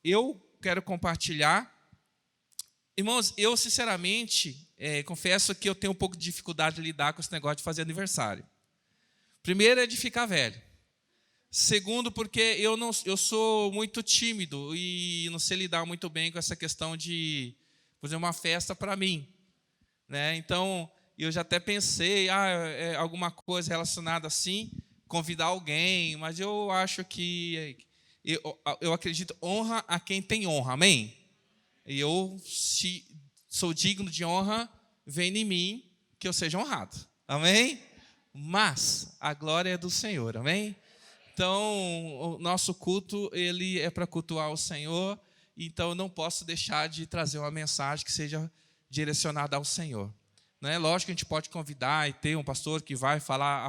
eu quero compartilhar. Irmãos, eu sinceramente confesso que eu tenho um pouco de dificuldade de lidar com esse negócio de fazer aniversário. Primeiro é de ficar velho. Segundo, porque eu sou muito tímido e não sei lidar muito bem com essa questão de fazer uma festa para mim, né? Então, eu já até pensei, alguma coisa relacionada assim, convidar alguém, mas eu acho que, eu acredito, honra a quem tem honra, amém? E eu, se sou digno de honra, vem em mim que eu seja honrado, amém? Mas a glória é do Senhor, amém? Então, o nosso culto, ele é para cultuar o Senhor, então eu não posso deixar de trazer uma mensagem que seja direcionada ao Senhor. Não é lógico que a gente pode convidar e ter um pastor que vai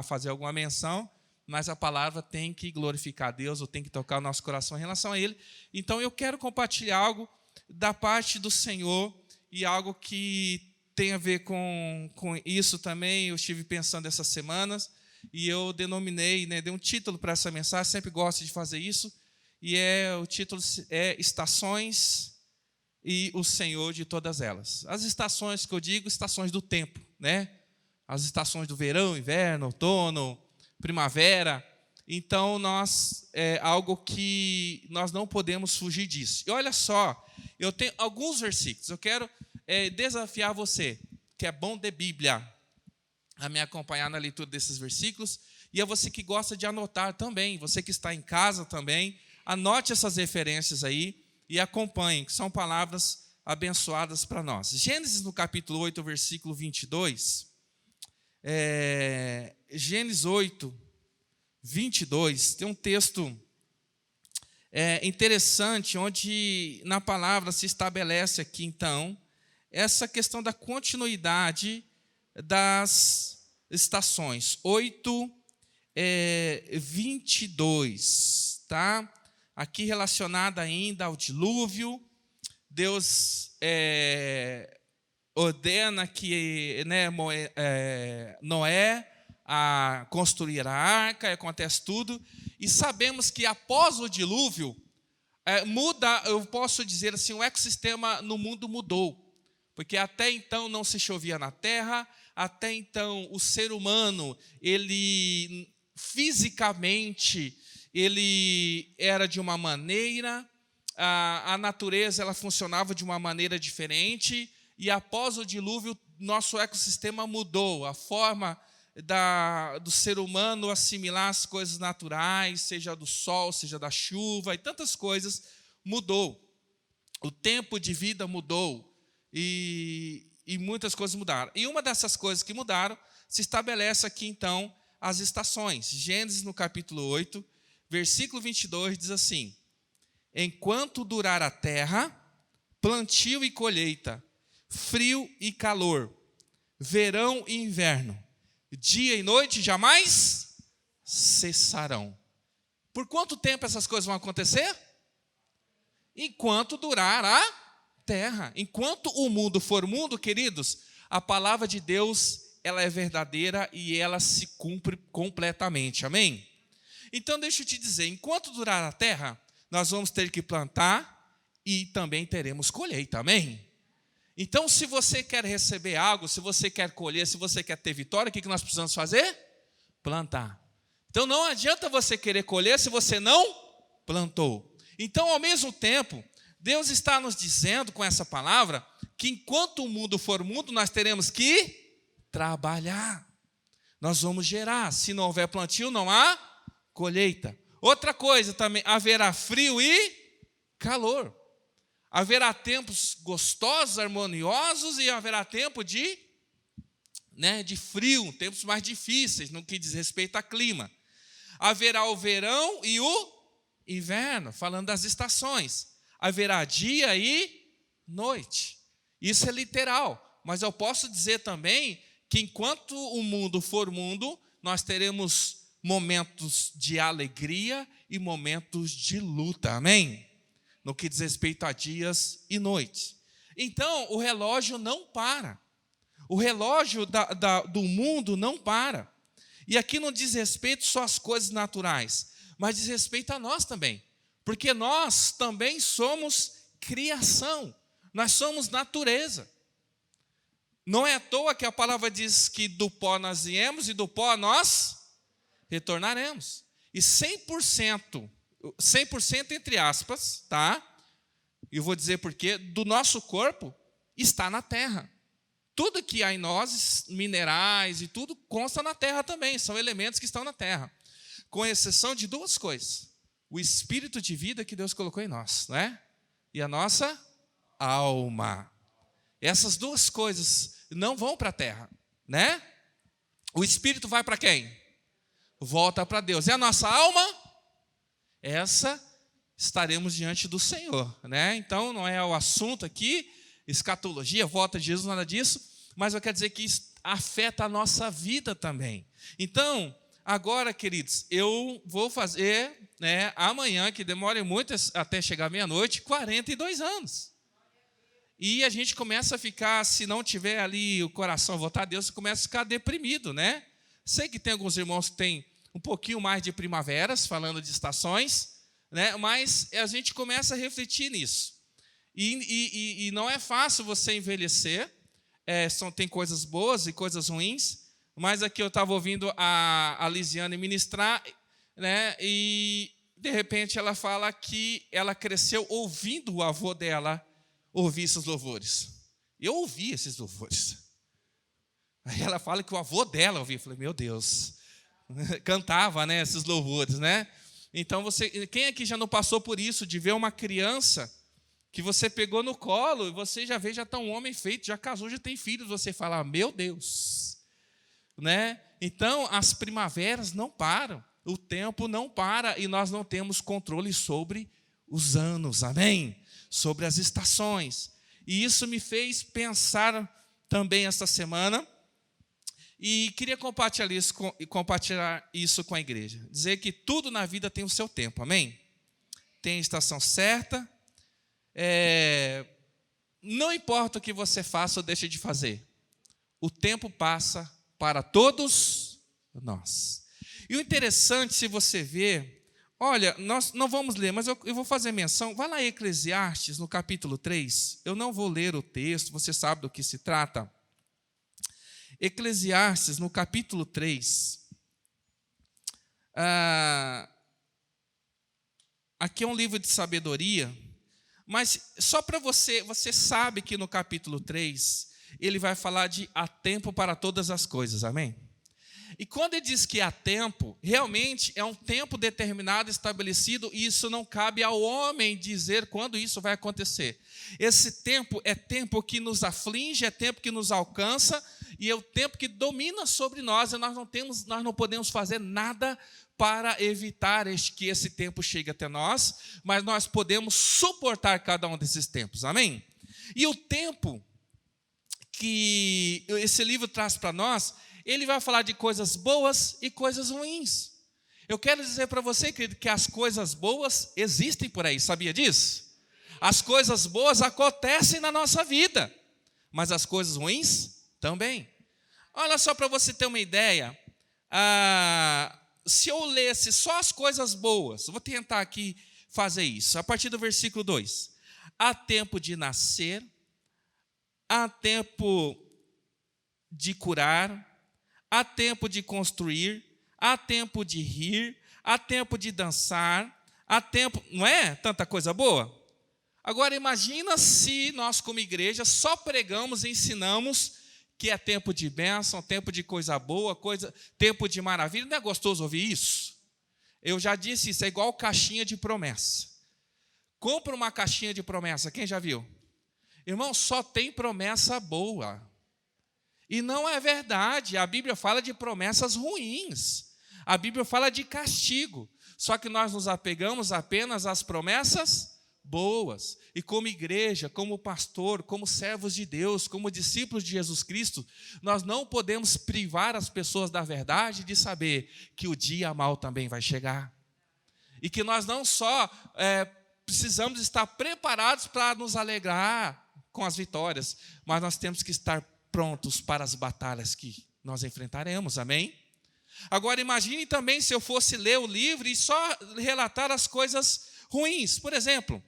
fazer alguma menção, mas a palavra tem que glorificar a Deus, ou tem que tocar o nosso coração em relação a Ele. Então, eu quero compartilhar algo da parte do Senhor, e algo que tem a ver com isso também. Eu estive pensando essas semanas, e eu denominei, dei um título para essa mensagem, sempre gosto de fazer isso, e o título é Estações e o Senhor de todas elas. As estações que eu digo, estações do tempo, né? As estações do verão, inverno, outono, primavera. Então, algo que nós não podemos fugir disso. E olha só, eu tenho alguns versículos, eu quero desafiar você, que é bom de Bíblia, a me acompanhar na leitura desses versículos, e a você que gosta de anotar também, você que está em casa também, anote essas referências aí e acompanhe, que são palavras abençoadas para nós. Gênesis, no capítulo 8, versículo 22, Gênesis 8, 22, tem um texto interessante, onde na palavra se estabelece aqui, então, essa questão da continuidade das estações. 8, 22, tá? Aqui relacionada ainda ao dilúvio. Deus ordena que Noé a construir a arca, acontece tudo, e sabemos que após o dilúvio, muda, eu posso dizer assim, o ecossistema no mundo mudou. Porque até então não se chovia na terra, até então o ser humano, ele fisicamente, ele era de uma maneira, a natureza ela funcionava de uma maneira diferente, e após o dilúvio, nosso ecossistema mudou, a forma do ser humano assimilar as coisas naturais, seja do sol, seja da chuva, e tantas coisas, mudou. O tempo de vida mudou. E muitas coisas mudaram. E uma dessas coisas que mudaram, se estabelece aqui, então, as estações. Gênesis, no capítulo 8, versículo 22, diz assim: enquanto durar a terra, plantio e colheita, frio e calor, verão e inverno, dia e noite jamais cessarão. Por quanto tempo essas coisas vão acontecer? Enquanto durar a terra. Enquanto o mundo for mundo, queridos, a palavra de Deus, ela é verdadeira e ela se cumpre completamente, amém? Então, deixa eu te dizer, enquanto durar a terra, nós vamos ter que plantar e também teremos colheita, amém? Então, se você quer receber algo, se você quer colher, se você quer ter vitória, o que nós precisamos fazer? Plantar. Então, não adianta você querer colher se você não plantou. Então, ao mesmo tempo, Deus está nos dizendo com essa palavra que enquanto o mundo for mundo, nós teremos que trabalhar. Nós vamos gerar. Se não houver plantio, não há colheita. Outra coisa também, haverá frio e calor. Haverá tempos gostosos, harmoniosos, e haverá tempo de frio, tempos mais difíceis, no que diz respeito a clima. Haverá o verão e o inverno, falando das estações. Haverá dia e noite. Isso é literal. Mas eu posso dizer também que enquanto o mundo for mundo, nós teremos momentos de alegria e momentos de luta. Amém? No que diz respeito a dias e noites. Então, o relógio não para. O relógio do mundo não para. E aqui não diz respeito só às coisas naturais, mas diz respeito a nós também. Porque nós também somos criação, nós somos natureza. Não é à toa que a palavra diz que do pó nós viemos e do pó nós retornaremos. E 100% entre aspas, tá? Eu vou dizer porque do nosso corpo está na terra. Tudo que há em nós, minerais e tudo, consta na terra também, são elementos que estão na terra. Com exceção de duas coisas. O espírito de vida que Deus colocou em nós, não é? E a nossa alma. Essas duas coisas não vão para a terra, né? O espírito vai para quem? Volta para Deus. E a nossa alma? Essa estaremos diante do Senhor, né? Então não é o assunto aqui, escatologia, volta de Jesus, nada disso, mas eu quero dizer que isso afeta a nossa vida também. Então, agora, queridos, eu vou fazer, né, amanhã, que demore muito até chegar meia-noite, 42 anos. E a gente começa a ficar, se não tiver ali o coração voltado a Deus, você começa a ficar deprimido, né? Sei que tem alguns irmãos que têm um pouquinho mais de primaveras, falando de estações, né? Mas a gente começa a refletir nisso. E não é fácil você envelhecer, tem coisas boas e coisas ruins, mas aqui eu estava ouvindo a Lisiane ministrar, né? E de repente ela fala que ela cresceu ouvindo o avô dela ouvir esses louvores. Eu ouvi esses louvores. Aí ela fala que o avô dela ouvia. Eu falei, meu Deus, cantava, né, esses louvores, né? Então, quem aqui já não passou por isso, de ver uma criança que você pegou no colo e você já vê, já está um homem feito, já casou, já tem filhos, você fala, meu Deus, né? Então, as primaveras não param, o tempo não para e nós não temos controle sobre os anos, amém? Sobre as estações. E isso me fez pensar também esta semana e queria compartilhar isso com a igreja. Dizer que tudo na vida tem o seu tempo, amém? Tem a estação certa. Não importa o que você faça ou deixe de fazer, o tempo passa para todos nós. E o interessante, se você ver, olha, nós não vamos ler, mas eu vou fazer menção. Vai lá em Eclesiastes, no capítulo 3. Eu não vou ler o texto, você sabe do que se trata. Eclesiastes, no capítulo 3. Aqui é um livro de sabedoria, mas só para você sabe que no capítulo 3, ele vai falar de há tempo para todas as coisas, amém? E quando ele diz que há tempo, realmente é um tempo determinado, estabelecido, e isso não cabe ao homem dizer quando isso vai acontecer. Esse tempo é tempo que nos aflige, é tempo que nos alcança, e é o tempo que domina sobre nós, e nós não podemos fazer nada para evitar que esse tempo chegue até nós, mas nós podemos suportar cada um desses tempos, amém? E o tempo que esse livro traz para nós, ele vai falar de coisas boas e coisas ruins. Eu quero dizer para você, querido, que as coisas boas existem por aí, sabia disso? As coisas boas acontecem na nossa vida, mas as coisas ruins também. Olha só para você ter uma ideia, se eu lesse só as coisas boas, vou tentar aqui fazer isso, a partir do versículo 2. Há tempo de nascer, há tempo de curar, há tempo de construir, há tempo de rir, há tempo de dançar, há tempo... Não é tanta coisa boa? Agora, imagina se nós, como igreja, só pregamos e ensinamos que é tempo de bênção, tempo de coisa boa, tempo de maravilha. Não é gostoso ouvir isso? Eu já disse isso, é igual caixinha de promessa. Compra uma caixinha de promessa, quem já viu? Irmão, só tem promessa boa. E não é verdade, a Bíblia fala de promessas ruins. A Bíblia fala de castigo. Só que nós nos apegamos apenas às promessas boas. E como igreja, como pastor, como servos de Deus, como discípulos de Jesus Cristo, nós não podemos privar as pessoas da verdade de saber que o dia mau também vai chegar. E que nós não só precisamos estar preparados para nos alegrar com as vitórias, mas nós temos que estar prontos para as batalhas que nós enfrentaremos, amém? Agora imagine também se eu fosse ler o livro e só relatar as coisas ruins. Por exemplo,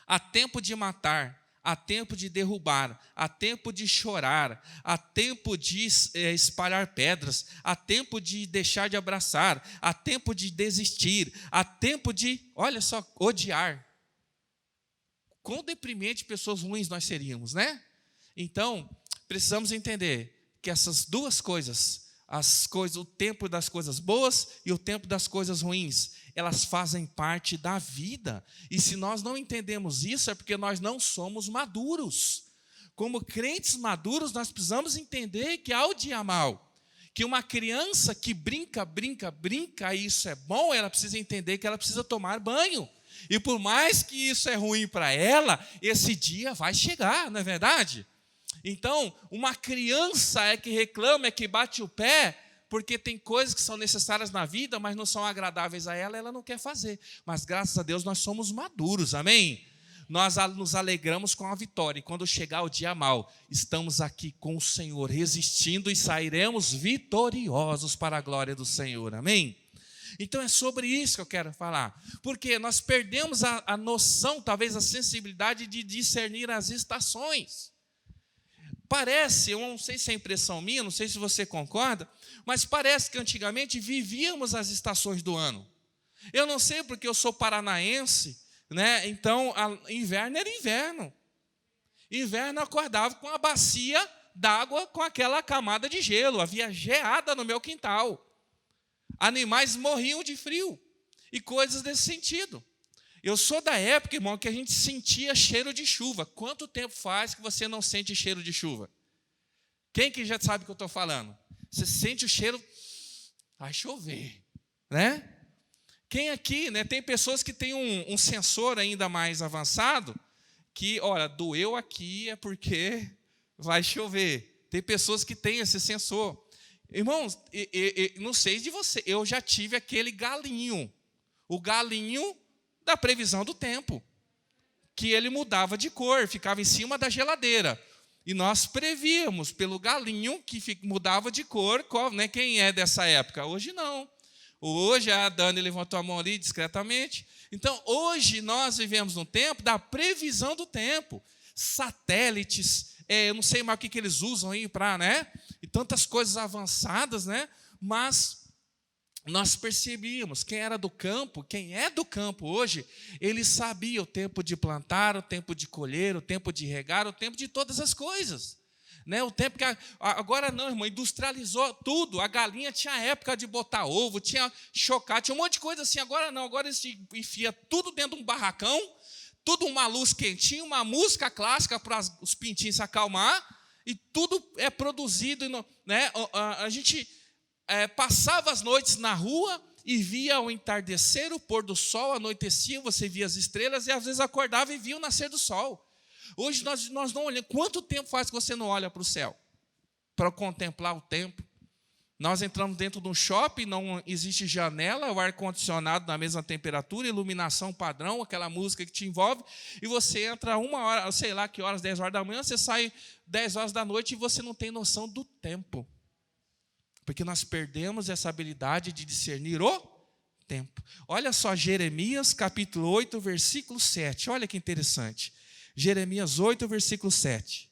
há tempo de matar, há tempo de derrubar, há tempo de chorar, há tempo de espalhar pedras, há tempo de deixar de abraçar, há tempo de desistir, há tempo de, olha só, odiar. Quão deprimente pessoas ruins nós seríamos, né? Então, precisamos entender que essas duas coisas, o tempo das coisas boas e o tempo das coisas ruins, elas fazem parte da vida. E se nós não entendemos isso, é porque nós não somos maduros. Como crentes maduros, nós precisamos entender que há o dia mal. Que uma criança que brinca, e isso é bom, ela precisa entender que ela precisa tomar banho. E por mais que isso é ruim para ela, esse dia vai chegar, não é verdade? Então, uma criança é que reclama, é que bate o pé, porque tem coisas que são necessárias na vida, mas não são agradáveis a ela, ela não quer fazer. Mas graças a Deus nós somos maduros, amém? Nós nos alegramos com a vitória, e quando chegar o dia mau, estamos aqui com o Senhor, resistindo, e sairemos vitoriosos para a glória do Senhor, amém? Então é sobre isso que eu quero falar, porque nós perdemos a noção, talvez a sensibilidade de discernir as estações. Parece, eu não sei se é impressão minha, não sei se você concorda, mas parece que antigamente vivíamos as estações do ano. Eu não sei porque eu sou paranaense, né? Então inverno era inverno. Inverno eu acordava com a bacia d'água com aquela camada de gelo, havia geada no meu quintal. Animais morriam de frio e coisas desse sentido. Eu sou da época, irmão, que a gente sentia cheiro de chuva. Quanto tempo faz que você não sente cheiro de chuva? Quem que já sabe o que eu estou falando? Você sente o cheiro, vai chover, né? Quem aqui, né? Tem pessoas que têm um sensor ainda mais avançado, que, olha, doeu aqui é porque vai chover. Tem pessoas que têm esse sensor. Irmãos, não sei de você, eu já tive aquele galinho, o galinho da previsão do tempo, que ele mudava de cor, ficava em cima da geladeira. E nós prevíamos pelo galinho que mudava de cor, né? Quem é dessa época? Hoje não. Hoje a Dani levantou a mão ali discretamente. Então, hoje nós vivemos num tempo da previsão do tempo. Satélites, eu não sei mais o que eles usam aí para, né? E tantas coisas avançadas, né? Mas nós percebíamos, quem era do campo, quem é do campo hoje, ele sabia o tempo de plantar, o tempo de colher, o tempo de regar, o tempo de todas as coisas. Né? O tempo que agora não, irmão, industrializou tudo. A galinha tinha época de botar ovo, tinha chocar, tinha um monte de coisa assim. Agora não, agora eles enfia tudo dentro de um barracão, tudo uma luz quentinha, uma música clássica para os pintinhos se acalmar, e tudo é produzido. Né? A gente passava as noites na rua e via o entardecer, o pôr do sol, anoitecia, você via as estrelas e às vezes acordava e via o nascer do sol. Hoje nós não olhamos. Quanto tempo faz que você não olha para o céu para contemplar o tempo? Nós entramos dentro de um shopping, não existe janela, o ar-condicionado na mesma temperatura, iluminação padrão, aquela música que te envolve, e você entra 1h, sei lá que horas, 10 horas da manhã, você sai 10 horas da noite e você não tem noção do tempo. Porque nós perdemos essa habilidade de discernir o tempo. Olha só, Jeremias capítulo 8, versículo 7. Olha que interessante. Jeremias 8, versículo 7.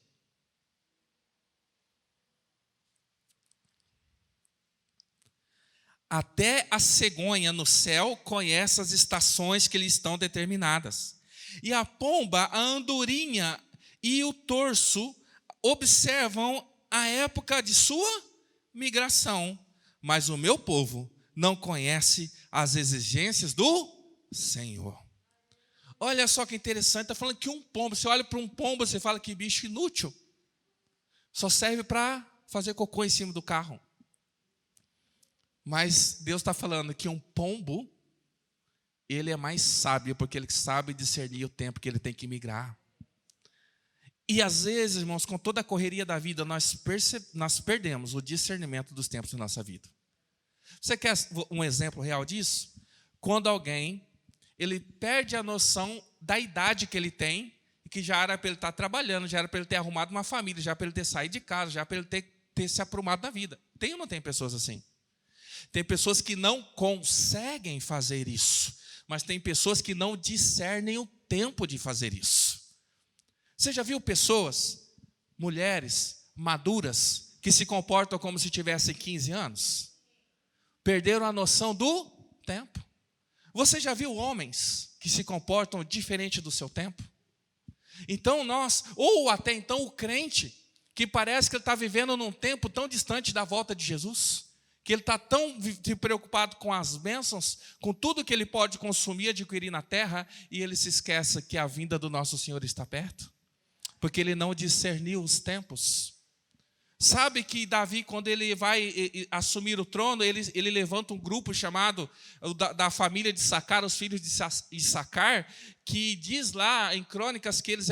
Até a cegonha no céu conhece as estações que lhe estão determinadas. E a pomba, a andorinha e o torço observam a época de sua migração, mas o meu povo não conhece as exigências do Senhor. Olha só que interessante, está falando que um pombo, você olha para um pombo, você fala que bicho inútil, só serve para fazer cocô em cima do carro. Mas Deus está falando que um pombo, ele é mais sábio, porque ele sabe discernir o tempo que ele tem que migrar. E às vezes, irmãos, com toda a correria da vida, nós perdemos o discernimento dos tempos da nossa vida. Você quer um exemplo real disso? Quando alguém, ele perde a noção da idade que ele tem, e que já era para ele estar trabalhando, já era para ele ter arrumado uma família, já era para ele ter saído de casa, já era para ele ter se aprumado na vida. Tem ou não tem pessoas assim? Tem pessoas que não conseguem fazer isso. mas tem pessoas que não discernem o tempo de fazer isso. Você já viu pessoas, mulheres maduras, que se comportam como se tivessem 15 anos? Perderam a noção do tempo. Você já viu homens que se comportam diferente do seu tempo? Então ou até então o crente, que parece que ele está vivendo num tempo tão distante da volta de Jesus, que ele está tão preocupado com as bênçãos, com tudo que ele pode consumir, adquirir na terra, e ele se esquece que a vinda do nosso Senhor está perto, porque ele não discerniu os tempos. Sabe que Davi, quando ele vai assumir o trono, ele levanta um grupo chamado da família de Issacar, os filhos de Issacar, que diz lá em Crônicas que eles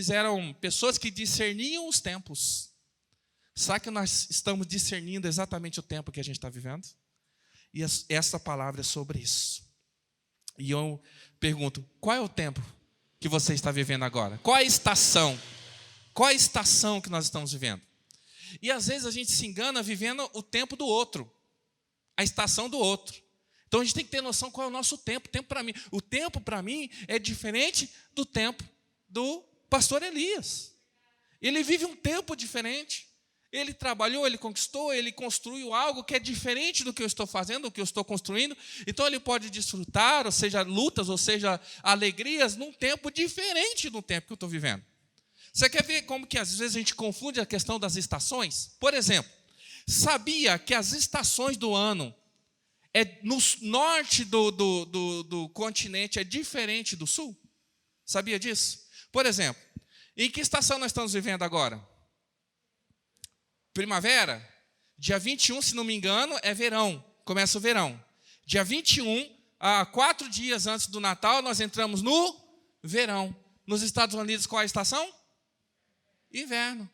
eram pessoas que discerniam os tempos. Será que nós estamos discernindo exatamente o tempo que a gente está vivendo? E essa palavra é sobre isso. E eu pergunto, qual é o tempo que você está vivendo agora? Qual é a estação? Qual é a estação que nós estamos vivendo? E às vezes a gente se engana vivendo o tempo do outro, a estação do outro. Então a gente tem que ter noção qual é o nosso tempo. O tempo para mim é diferente do tempo do pastor Elias. Ele vive um tempo diferente. Ele trabalhou, ele conquistou, ele construiu algo que é diferente do que eu estou fazendo, do que eu estou construindo. Então ele pode desfrutar, ou seja, lutas, ou seja, alegrias, num tempo diferente do tempo que eu estou vivendo. Você quer ver como que às vezes a gente confunde a questão das estações? Por exemplo, sabia que as estações do ano no norte do continente é diferente do sul? Sabia disso? Por exemplo, em que estação nós estamos vivendo agora? Primavera? Dia 21, se não me engano, é verão. Começa o verão. Dia 21, 4 dias antes do Natal, nós entramos no verão. Nos Estados Unidos, qual é a estação? Inverno.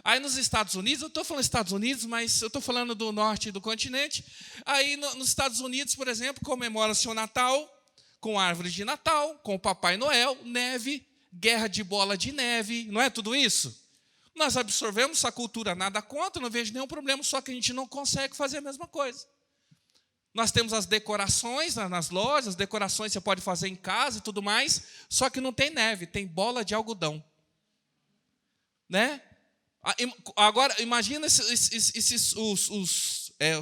Aí nos Estados Unidos, eu estou falando Estados Unidos, mas eu estou falando do norte do continente. Aí nos Estados Unidos, por exemplo, comemora-se o Natal, com árvore de Natal, com o Papai Noel, neve, guerra de bola de neve, não é tudo isso? Nós absorvemos essa cultura, nada contra, não vejo nenhum problema, só que a gente não consegue fazer a mesma coisa. Nós temos as decorações nas lojas, as decorações você pode fazer em casa e tudo mais, só que não tem neve, tem bola de algodão. Né? Agora, imagina os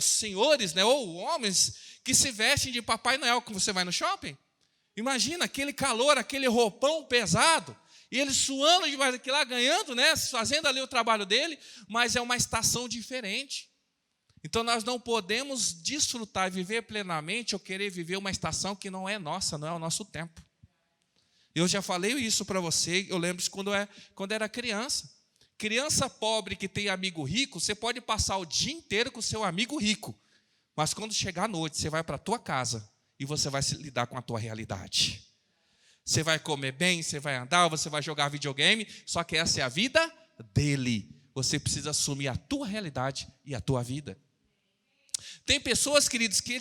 senhores, né, ou homens que se vestem de Papai Noel quando você vai no shopping. Imagina aquele calor, aquele roupão pesado, e ele suando demais daquilo lá, ganhando, né, fazendo ali o trabalho dele, mas é uma estação diferente. Então nós não podemos desfrutar e viver plenamente ou querer viver uma estação que não é nossa, não é o nosso tempo. Eu já falei isso para você, eu lembro de quando era criança. Criança pobre que tem amigo rico, você pode passar o dia inteiro com o seu amigo rico, mas quando chegar à noite, você vai para a tua casa e você vai se lidar com a tua realidade. Você vai comer bem, você vai andar, você vai jogar videogame, só que essa é a vida dele. Você precisa assumir a tua realidade e a tua vida. Tem pessoas, queridos, que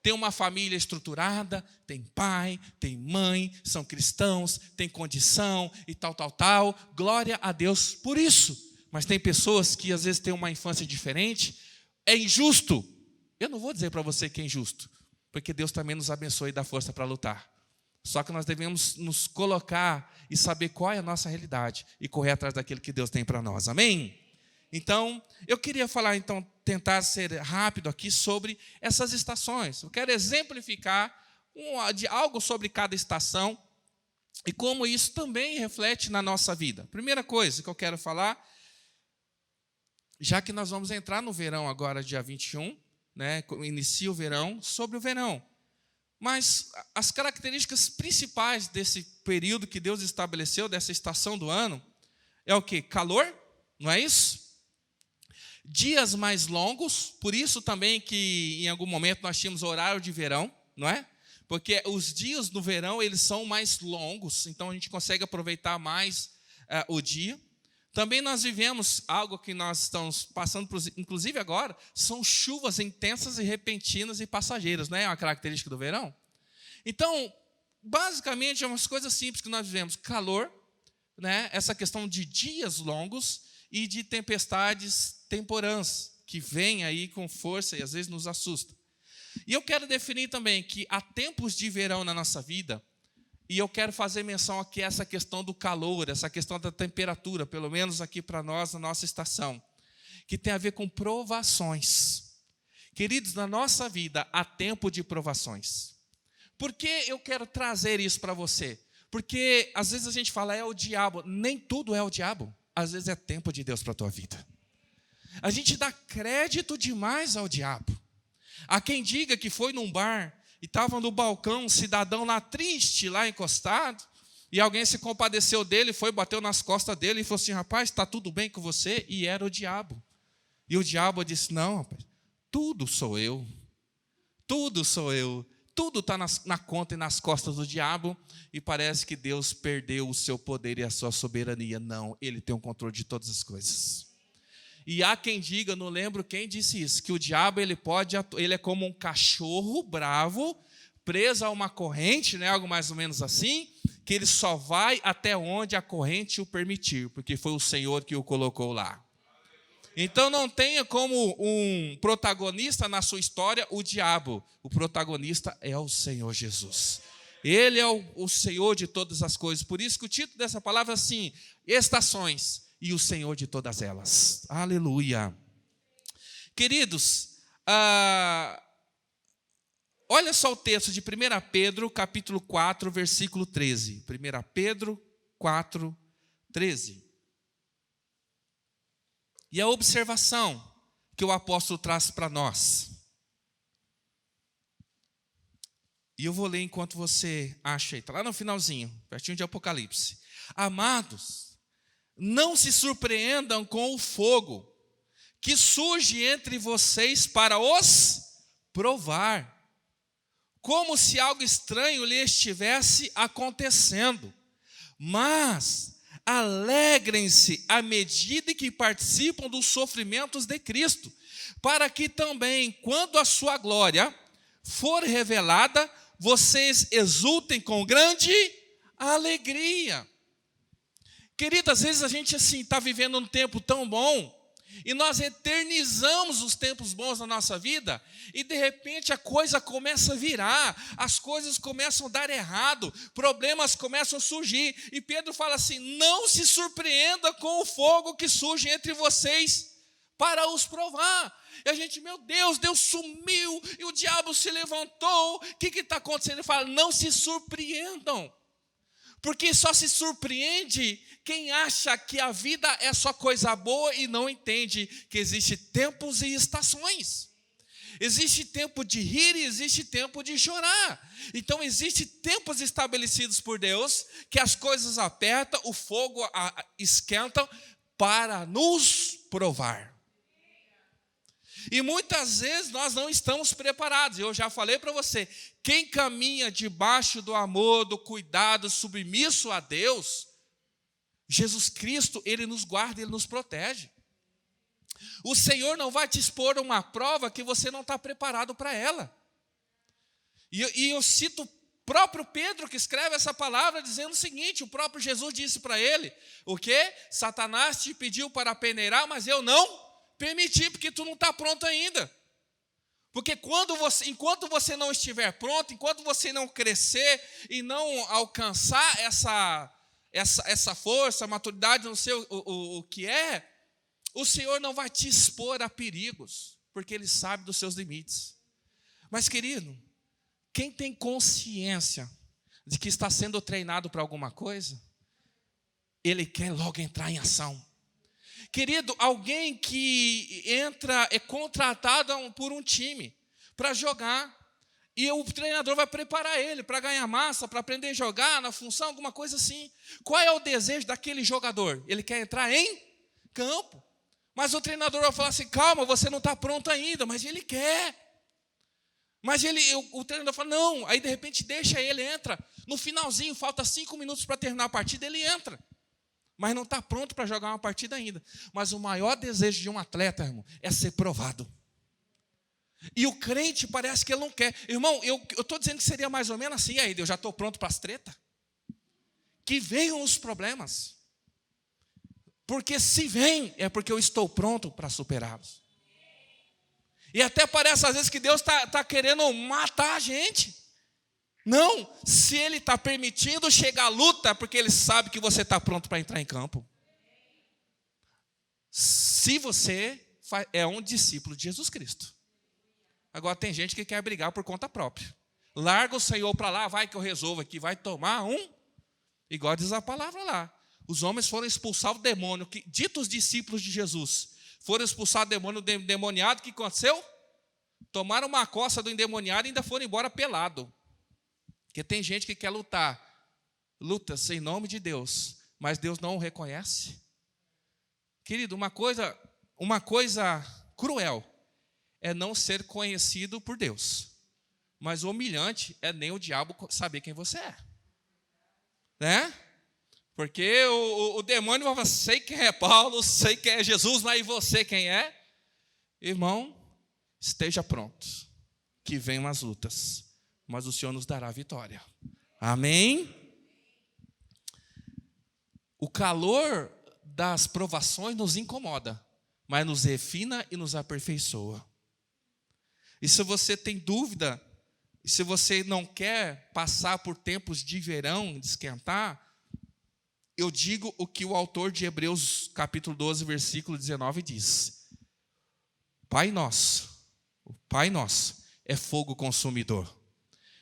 têm uma família estruturada, tem pai, tem mãe, são cristãos, tem condição e tal. Glória a Deus por isso. Mas tem pessoas que às vezes têm uma infância diferente. É injusto. Eu não vou dizer para você que é injusto, porque Deus também nos abençoe e dá força para lutar. Só que nós devemos nos colocar e saber qual é a nossa realidade e correr atrás daquilo que Deus tem para nós. Amém? Então, eu queria falar, tentar ser rápido aqui sobre essas estações. Eu quero exemplificar algo sobre cada estação e como isso também reflete na nossa vida. Primeira coisa que eu quero falar, já que nós vamos entrar no verão agora, dia 21, né, inicia o verão, sobre o verão. Mas as características principais desse período que Deus estabeleceu, dessa estação do ano, é o quê? Calor, não é isso? Dias mais longos, por isso também que em algum momento nós tínhamos horário de verão, não é? Porque os dias no verão, eles são mais longos, então a gente consegue aproveitar mais o dia. Também nós vivemos algo que nós estamos passando, inclusive agora, são chuvas intensas e repentinas e passageiras, não é uma característica do verão? Então, basicamente, é umas coisas simples que nós vivemos. Calor, né? Essa questão de dias longos e de tempestades temporãs, que vêm aí com força e às vezes nos assusta. E eu quero definir também que há tempos de verão na nossa vida, e eu quero fazer menção aqui a essa questão do calor, essa questão da temperatura, pelo menos aqui para nós, na nossa estação, que tem a ver com provações. Queridos, na nossa vida há tempo de provações. Por que eu quero trazer isso para você? Porque às vezes a gente fala, é o diabo. Nem tudo é o diabo. Às vezes é tempo de Deus para a tua vida. A gente dá crédito demais ao diabo. Há quem diga que foi num bar e estava no balcão um cidadão lá triste, lá encostado, e alguém se compadeceu dele, foi, bateu nas costas dele e falou assim, rapaz, está tudo bem com você? E era o diabo. E o diabo disse, não, rapaz, tudo sou eu. Tudo sou eu. Tudo está na conta e nas costas do diabo, e parece que Deus perdeu o seu poder e a sua soberania. Não, Ele tem o controle de todas as coisas. E há quem diga, não lembro quem disse isso, que o diabo ele é como um cachorro bravo, preso a uma corrente, né, algo mais ou menos assim, que ele só vai até onde a corrente o permitir, porque foi o Senhor que o colocou lá. Então não tenha como um protagonista na sua história o diabo. O protagonista é o Senhor Jesus. Ele é o Senhor de todas as coisas. Por isso que o título dessa palavra é assim, estações e o Senhor de todas elas. Aleluia. Queridos, olha só o texto de 1 Pedro, capítulo 4, versículo 13. 1 Pedro 4, 13. E a observação que o apóstolo traz para nós. E eu vou ler enquanto você acha aí. Está lá no finalzinho, pertinho de Apocalipse. Amados, não se surpreendam com o fogo que surge entre vocês para os provar, como se algo estranho lhe estivesse acontecendo. Mas alegrem-se à medida que participam dos sofrimentos de Cristo, para que também, quando a sua glória for revelada, vocês exultem com grande alegria. Querido, às vezes a gente assim está vivendo um tempo tão bom, e nós eternizamos os tempos bons na nossa vida, e de repente a coisa começa a virar, as coisas começam a dar errado, problemas começam a surgir, e Pedro fala assim, não se surpreenda com o fogo que surge entre vocês, para os provar. E a gente, meu Deus, Deus sumiu, e o diabo se levantou, o que está acontecendo? Ele fala, não se surpreendam, porque só se surpreende quem acha que a vida é só coisa boa e não entende que existe tempos e estações. Existe tempo de rir e existe tempo de chorar. Então, existe tempos estabelecidos por Deus que as coisas apertam, o fogo esquenta para nos provar. E muitas vezes nós não estamos preparados. Eu já falei para você, quem caminha debaixo do amor, do cuidado, submisso a Deus, Jesus Cristo, Ele nos guarda, Ele nos protege. O Senhor não vai te expor uma prova que você não está preparado para ela. E eu cito o próprio Pedro que escreve essa palavra dizendo o seguinte, o próprio Jesus disse para ele, o quê? Satanás te pediu para peneirar, mas eu não permiti, porque tu não está pronto ainda. Porque enquanto você não estiver pronto, enquanto você não crescer e não alcançar essa força, maturidade, não sei o que é, o Senhor não vai te expor a perigos, porque Ele sabe dos seus limites. Mas, querido, quem tem consciência de que está sendo treinado para alguma coisa, ele quer logo entrar em ação. Querido, alguém que é contratado por um time para jogar, e o treinador vai preparar ele para ganhar massa, para aprender a jogar na função, alguma coisa assim. Qual é o desejo daquele jogador? Ele quer entrar em campo. Mas o treinador vai falar assim, calma, você não está pronto ainda, mas ele quer. Mas o treinador fala, não, aí de repente deixa ele, entra. No finalzinho, falta 5 minutos para terminar a partida, ele entra. Mas não está pronto para jogar uma partida ainda. Mas o maior desejo de um atleta, irmão, é ser provado. E o crente parece que ele não quer. Irmão, eu estou dizendo que seria mais ou menos assim. Aí, eu já estou pronto para as tretas. Que venham os problemas. Porque se vem, é porque eu estou pronto para superá-los. E até parece às vezes que Deus está querendo matar a gente. Não, se Ele está permitindo chegar à luta, é porque Ele sabe que você está pronto para entrar em campo. Se você é um discípulo de Jesus Cristo. Agora tem gente que quer brigar por conta própria. Larga o Senhor para lá, vai que eu resolvo aqui, vai tomar um. Igual diz a palavra lá. Os homens foram expulsar o demônio, ditos discípulos de Jesus, foram expulsar o demônio endemoniado, o que aconteceu? Tomaram uma coça do endemoniado e ainda foram embora pelado. Porque tem gente que quer lutar. Luta-se em nome de Deus, mas Deus não o reconhece. Querido, uma coisa cruel é não ser conhecido por Deus. Mas o humilhante é nem o diabo saber quem você é. Né? Porque o demônio vai falar, sei quem é Paulo, sei quem é Jesus, mas e você quem é? Irmão, esteja pronto, que venham as lutas, mas o Senhor nos dará a vitória. Amém? O calor das provações nos incomoda, mas nos refina e nos aperfeiçoa. E se você tem dúvida, e se você não quer passar por tempos de verão, de esquentar, eu digo o que o autor de Hebreus capítulo 12, versículo 19 diz. O Pai nosso é fogo consumidor.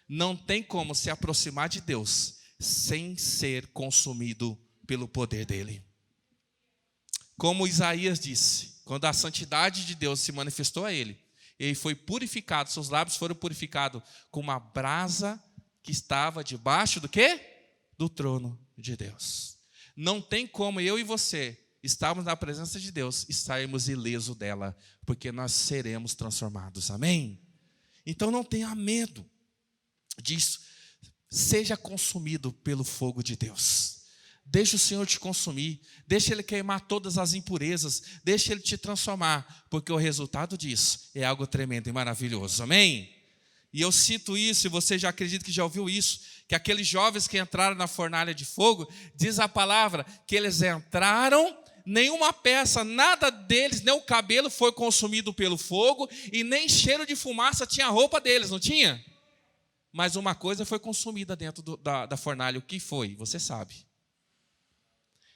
Não tem como se aproximar de Deus sem ser consumido pelo poder dele. Como Isaías disse, quando a santidade de Deus se manifestou a ele foi purificado, seus lábios foram purificados com uma brasa que estava debaixo do quê? Do trono de Deus. Não tem como eu e você estarmos na presença de Deus e sairmos ileso dela, porque nós seremos transformados, amém? Então não tenha medo disso, seja consumido pelo fogo de Deus. Deixa o Senhor te consumir, deixa Ele queimar todas as impurezas, deixa Ele te transformar, porque o resultado disso é algo tremendo e maravilhoso, amém? E eu cito isso, e você já acredita que já ouviu isso, que aqueles jovens que entraram na fornalha de fogo, diz a palavra que eles entraram, nenhuma peça, nada deles, nem o cabelo foi consumido pelo fogo, e nem cheiro de fumaça tinha a roupa deles, não tinha? Mas uma coisa foi consumida dentro da fornalha, o que foi? Você sabe.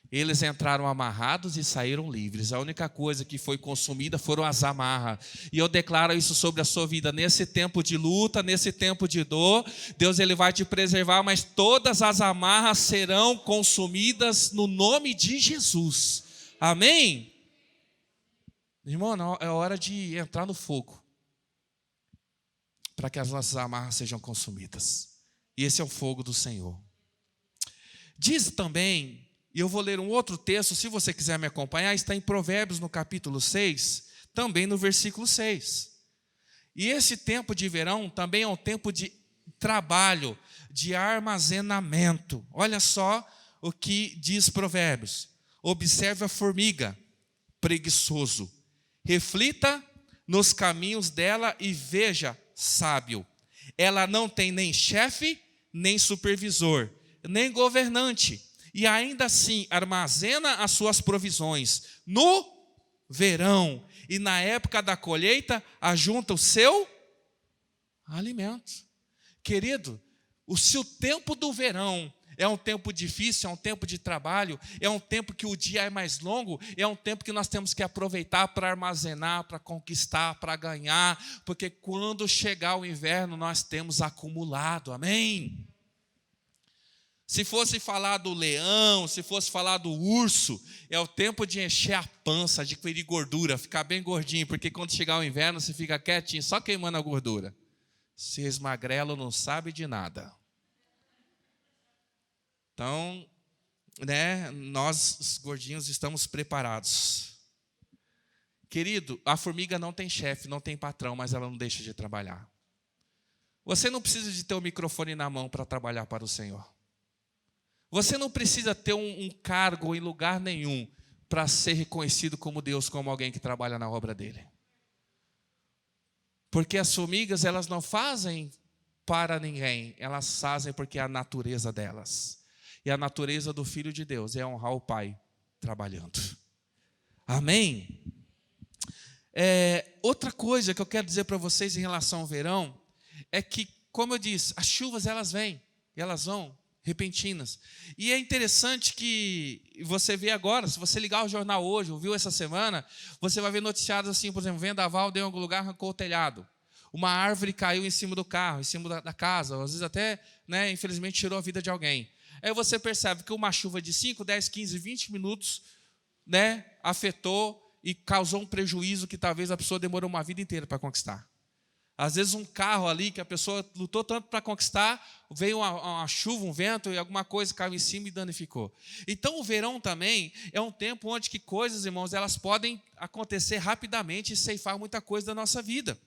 Eles entraram amarrados e saíram livres. A única coisa que foi consumida foram as amarras. E eu declaro isso sobre a sua vida. Nesse tempo de luta, nesse tempo de dor, Deus ele vai te preservar, mas todas as amarras serão consumidas no nome de Jesus. Amém? Irmão, é hora de entrar no fogo, para que as nossas amarras sejam consumidas. E esse é o fogo do Senhor. Diz também... E eu vou ler um outro texto, se você quiser me acompanhar, está em Provérbios, no capítulo 6, também no versículo 6. E esse tempo de verão também é um tempo de trabalho, de armazenamento. Olha só o que diz Provérbios. Observe a formiga, preguiçoso. Reflita nos caminhos dela e veja, sábio. Ela não tem nem chefe, nem supervisor, nem governante. E ainda assim armazena as suas provisões no verão. E na época da colheita, ajunta o seu alimento. Querido, se o tempo do verão é um tempo difícil, é um tempo de trabalho, é um tempo que o dia é mais longo, é um tempo que nós temos que aproveitar para armazenar, para conquistar, para ganhar, porque quando chegar o inverno, nós temos acumulado, amém? Se fosse falar do leão, se fosse falar do urso, é o tempo de encher a pança, adquirir gordura, ficar bem gordinho, porque quando chegar o inverno, você fica quietinho, só queimando a gordura. Se esmagrelo não sabe de nada. Então, nós, os gordinhos, estamos preparados. Querido, a formiga não tem chefe, não tem patrão, mas ela não deixa de trabalhar. Você não precisa de ter o microfone na mão para trabalhar para o Senhor. Você não precisa ter um cargo em lugar nenhum para ser reconhecido como Deus, como alguém que trabalha na obra dele. Porque as formigas, elas não fazem para ninguém, elas fazem porque é a natureza delas. E a natureza do Filho de Deus é honrar o Pai trabalhando. Amém? Outra coisa que eu quero dizer para vocês em relação ao verão é que, como eu disse, as chuvas elas vêm, elas vão repentinas. E é interessante que você vê agora, se você ligar o jornal hoje, ouviu essa semana, você vai ver noticiados assim, por exemplo, vendaval deu em algum lugar, arrancou o telhado. Uma árvore caiu em cima do carro, em cima da casa, às vezes até, infelizmente, tirou a vida de alguém. Aí você percebe que uma chuva de 5, 10, 15, 20 minutos, afetou e causou um prejuízo que talvez a pessoa demorou uma vida inteira para conquistar. Às vezes um carro ali que a pessoa lutou tanto para conquistar, veio uma chuva, um vento e alguma coisa caiu em cima e danificou. Então o verão também é um tempo onde que coisas, irmãos, elas podem acontecer rapidamente e ceifar muita coisa da nossa vida.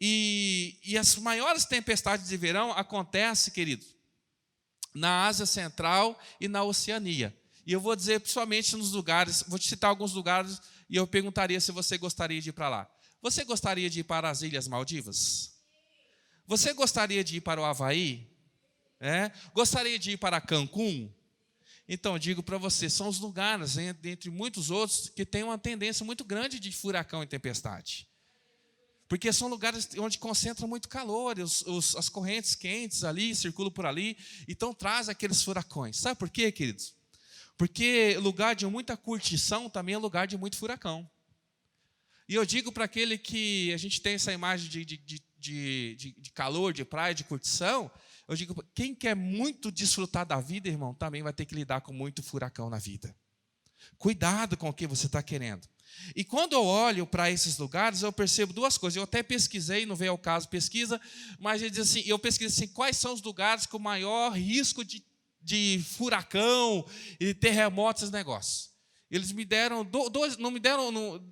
E as maiores tempestades de verão acontecem, queridos, na Ásia Central e na Oceania. E eu vou dizer principalmente nos lugares, vou te citar alguns lugares e eu perguntaria se você gostaria de ir para lá. Você gostaria de ir para as Ilhas Maldivas? Você gostaria de ir para o Havaí? Gostaria de ir para Cancún? Então, eu digo para você, são os lugares, dentre muitos outros, que têm uma tendência muito grande de furacão e tempestade. Porque são lugares onde concentra muito calor, as correntes quentes ali, circulam por ali, então traz aqueles furacões. Sabe por quê, queridos? Porque lugar de muita curtição também é lugar de muito furacão. E eu digo para aquele que a gente tem essa imagem de calor, de praia, de curtição, eu digo, quem quer muito desfrutar da vida, irmão, também vai ter que lidar com muito furacão na vida. Cuidado com o que você está querendo. E quando eu olho para esses lugares, eu percebo duas coisas. Eu até pesquisei, não veio ao caso pesquisa, mas eu pesquisei assim, quais são os lugares com maior risco de furacão e terremotos, esses negócios. Eles me deram não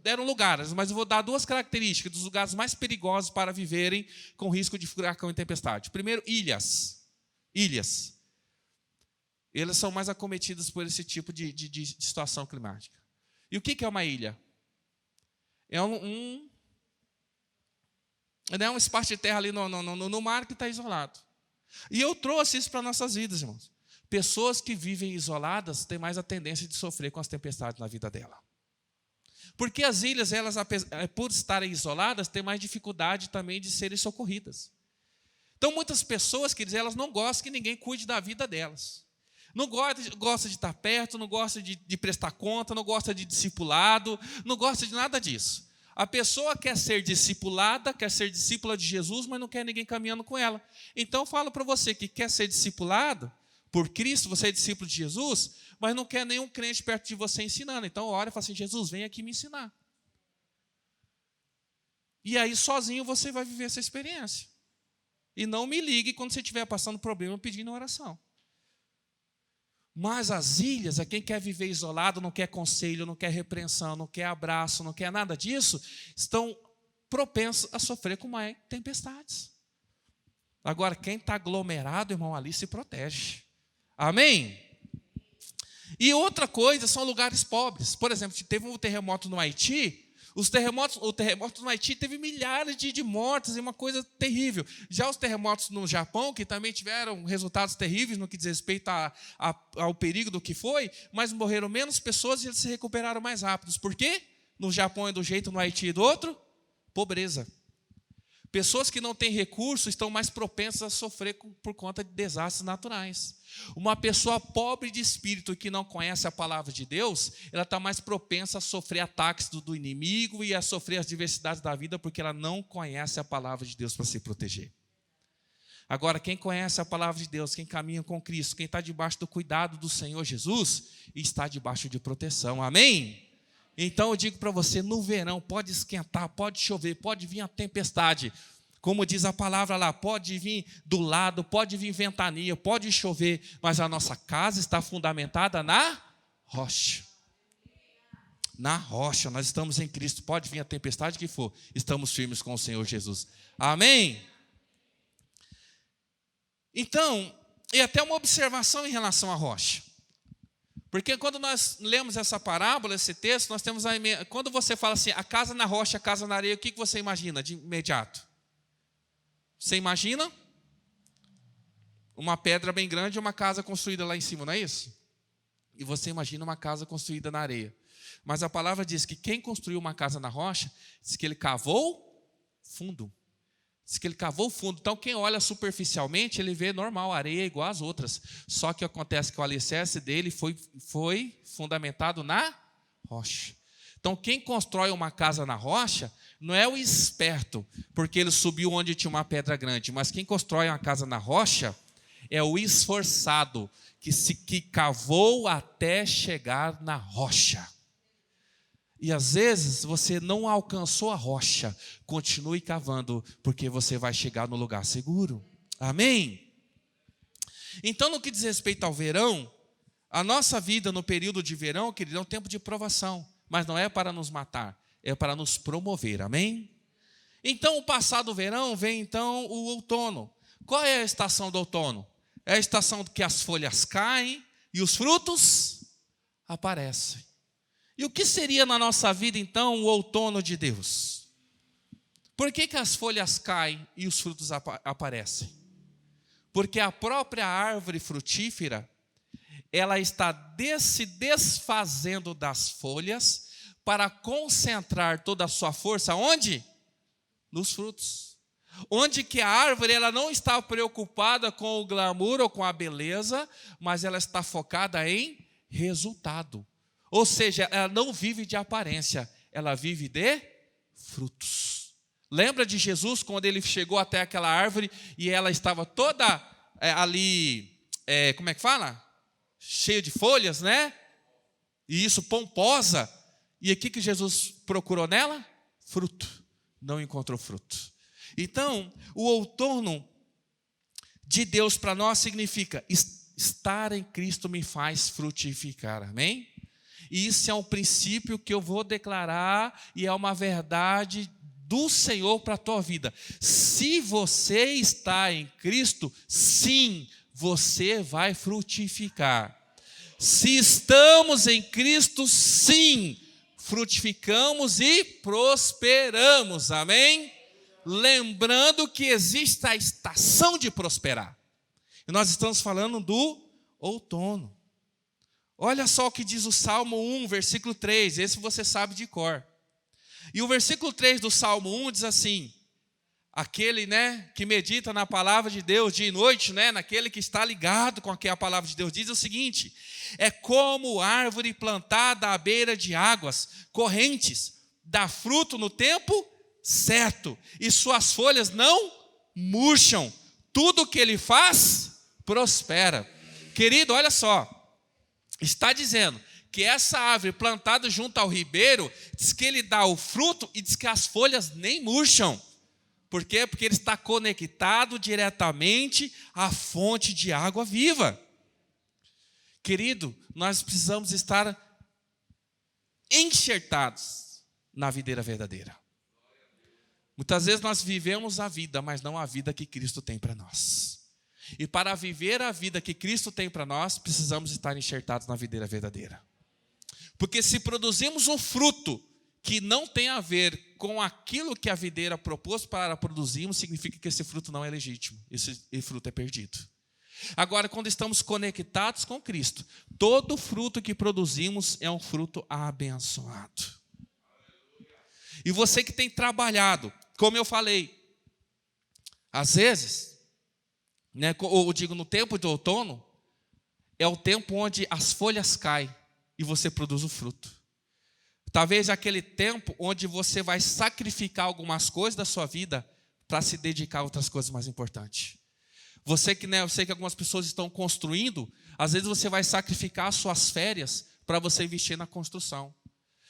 deram lugares, mas eu vou dar duas características dos lugares mais perigosos para viverem com risco de furacão e tempestade. Primeiro, ilhas. Ilhas. Elas são mais acometidas por esse tipo de situação climática. E o que é uma ilha? É um espaço de terra ali no mar que está isolado. E eu trouxe isso para nossas vidas, irmãos. Pessoas que vivem isoladas têm mais a tendência de sofrer com as tempestades na vida dela. Porque as ilhas, elas, por estarem isoladas, têm mais dificuldade também de serem socorridas. Então, muitas pessoas, queridos, elas não gostam que ninguém cuide da vida delas. Não gosta de estar perto, não gosta de prestar conta, não gosta de discipulado, não gosta de nada disso. A pessoa quer ser discipulada, quer ser discípula de Jesus, mas não quer ninguém caminhando com ela. Então, eu falo para você que quer ser discipulado por Cristo, você é discípulo de Jesus, mas não quer nenhum crente perto de você ensinando. Então, ora e fala assim, Jesus, vem aqui me ensinar. E aí, sozinho, você vai viver essa experiência. E não me ligue quando você estiver passando problema pedindo oração. Mas as ilhas, quem quer viver isolado, não quer conselho, não quer repreensão, não quer abraço, não quer nada disso, estão propensos a sofrer com mais tempestades. Agora, quem está aglomerado, irmão, ali se protege. Amém? E outra coisa são lugares pobres. Por exemplo, teve um terremoto no Haiti. O terremoto no Haiti teve milhares de mortes, e uma coisa terrível. Já os terremotos no Japão, que também tiveram resultados terríveis no que diz respeito ao perigo do que foi, mas morreram menos pessoas e eles se recuperaram mais rápidos. Por quê? No Japão é do jeito, no Haiti é do outro? Pobreza. Pessoas que não têm recursos estão mais propensas a sofrer por conta de desastres naturais. Uma pessoa pobre de espírito que não conhece a palavra de Deus, ela está mais propensa a sofrer ataques do inimigo e a sofrer as diversidades da vida porque ela não conhece a palavra de Deus para se proteger. Agora, quem conhece a palavra de Deus, quem caminha com Cristo, quem está debaixo do cuidado do Senhor Jesus, está debaixo de proteção. Amém? Então eu digo para você, no verão pode esquentar, pode chover, pode vir a tempestade. Como diz a palavra lá, pode vir do lado, pode vir ventania, pode chover, mas a nossa casa está fundamentada na rocha. Na rocha, nós estamos em Cristo, pode vir a tempestade que for, estamos firmes com o Senhor Jesus. Amém? Então, e até uma observação em relação à rocha. Porque quando nós lemos essa parábola, esse texto, nós temos quando você fala assim, a casa na rocha, a casa na areia, o que você imagina de imediato? Você imagina uma pedra bem grande e uma casa construída lá em cima, não é isso? E você imagina uma casa construída na areia. Mas a palavra diz que quem construiu uma casa na rocha, diz que ele cavou fundo. Diz que ele cavou fundo. Então, quem olha superficialmente, ele vê normal, areia igual às outras. Só que acontece que o alicerce dele foi fundamentado na rocha. Então, quem constrói uma casa na rocha, não é o esperto, porque ele subiu onde tinha uma pedra grande. Mas quem constrói uma casa na rocha é o esforçado, que cavou até chegar na rocha. E às vezes você não alcançou a rocha, continue cavando, porque você vai chegar no lugar seguro. Amém? Então, no que diz respeito ao verão, a nossa vida no período de verão, querido, é um tempo de provação, mas não é para nos matar, é para nos promover. Amém? Então, o passado verão vem então o outono. Qual é a estação do outono? É a estação que as folhas caem e os frutos aparecem. E o que seria na nossa vida, então, o outono de Deus? Por que as folhas caem e os frutos aparecem? Porque a própria árvore frutífera, ela está se desfazendo das folhas para concentrar toda a sua força, onde? Nos frutos. Onde que a árvore ela não está preocupada com o glamour ou com a beleza, mas ela está focada em resultado. Ou seja, ela não vive de aparência, ela vive de frutos. Lembra de Jesus quando ele chegou até aquela árvore e ela estava toda ali, como é que fala? Cheia de folhas, né? E isso, pomposa. E o que Jesus procurou nela? Fruto. Não encontrou fruto. Então, o outono de Deus para nós significa estar em Cristo me faz frutificar. Amém? E isso é um princípio que eu vou declarar e é uma verdade do Senhor para a tua vida. Se você está em Cristo, sim, você vai frutificar. Se estamos em Cristo, sim, frutificamos e prosperamos. Amém? Lembrando que existe a estação de prosperar. E nós estamos falando do outono. Olha só o que diz o Salmo 1, versículo 3. Esse você sabe de cor. E o versículo 3 do Salmo 1 diz assim: aquele, que medita na palavra de Deus dia e noite, naquele que está ligado com o que a palavra de Deus diz, é o seguinte: é como árvore plantada à beira de águas correntes, dá fruto no tempo certo, e suas folhas não murcham, tudo o que ele faz prospera. Querido, olha só, está dizendo que essa árvore plantada junto ao ribeiro, diz que ele dá o fruto e diz que as folhas nem murcham. Por quê? Porque ele está conectado diretamente à fonte de água viva. Querido, nós precisamos estar enxertados na videira verdadeira. Muitas vezes nós vivemos a vida, mas não a vida que Cristo tem para nós. E para viver a vida que Cristo tem para nós, precisamos estar enxertados na videira verdadeira. Porque se produzimos um fruto que não tem a ver com aquilo que a videira propôs para produzirmos, significa que esse fruto não é legítimo, esse fruto é perdido. Agora, quando estamos conectados com Cristo, todo fruto que produzimos é um fruto abençoado. E você que tem trabalhado, como eu falei, às vezes, eu digo no tempo de outono, é o tempo onde as folhas caem e você produz o fruto. Talvez aquele tempo onde você vai sacrificar algumas coisas da sua vida para se dedicar a outras coisas mais importantes. Eu sei que algumas pessoas estão construindo, às vezes você vai sacrificar as suas férias para você investir na construção.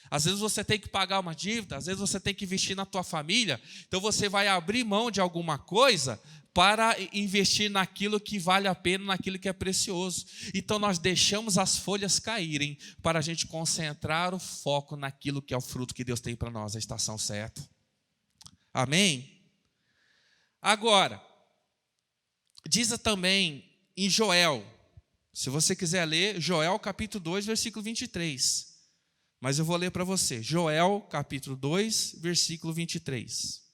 Às vezes você tem que pagar uma dívida, às vezes você tem que investir na tua família, então você vai abrir mão de alguma coisa para investir naquilo que vale a pena, naquilo que é precioso. Então nós deixamos as folhas caírem para a gente concentrar o foco naquilo que é o fruto que Deus tem para nós, a estação certa. Amém? Agora, diz também em Joel, se você quiser ler, Joel capítulo 2, versículo 23. Mas eu vou ler para você. Joel capítulo 2, versículo 23.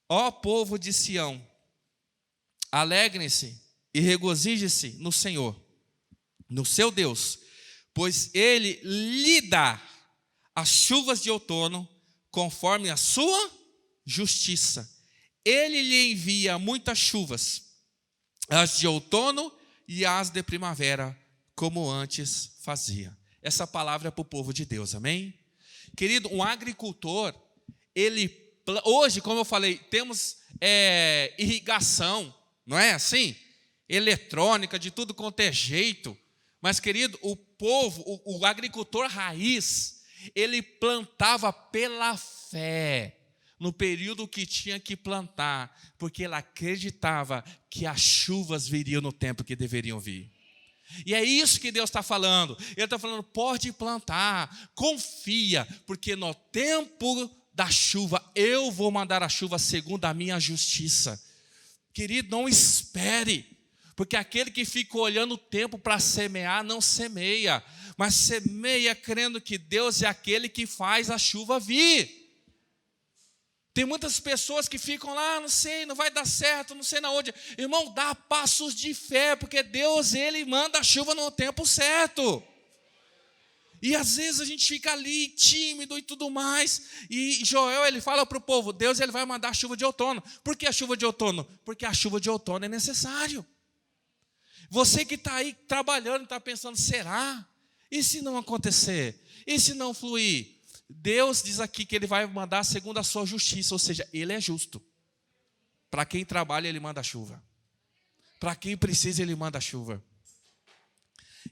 Ó povo de Sião, alegrem-se e regozijem-se no Senhor, no seu Deus, pois ele lhe dá as chuvas de outono conforme a sua justiça. Ele lhe envia muitas chuvas, as de outono e as de primavera, como antes fazia. Essa palavra é para o povo de Deus, amém? Querido, um agricultor, hoje, como eu falei, temos irrigação, não é assim? Eletrônica, de tudo quanto é jeito. Mas, querido, o povo, o agricultor raiz, ele plantava pela fé, no período que tinha que plantar, porque ele acreditava que as chuvas viriam no tempo que deveriam vir. E é isso que Deus está falando. Ele está falando, pode plantar, confia, porque no tempo da chuva, eu vou mandar a chuva segundo a minha justiça. Querido, não espere, porque aquele que fica olhando o tempo para semear, não semeia, mas semeia crendo que Deus é aquele que faz a chuva vir. Tem muitas pessoas que ficam lá, não sei, não vai dar certo, não sei na onde. Irmão, dá passos de fé, porque Deus, Ele manda a chuva no tempo certo. E às vezes a gente fica ali tímido e tudo mais. E Joel, ele fala para o povo, Deus, Ele vai mandar a chuva de outono. Por que a chuva de outono? Porque a chuva de outono é necessário. Você que está aí trabalhando, está pensando, será? E se não acontecer? E se não fluir? Deus diz aqui que Ele vai mandar segundo a sua justiça, ou seja, Ele é justo. Para quem trabalha, Ele manda a chuva. Para quem precisa, Ele manda a chuva.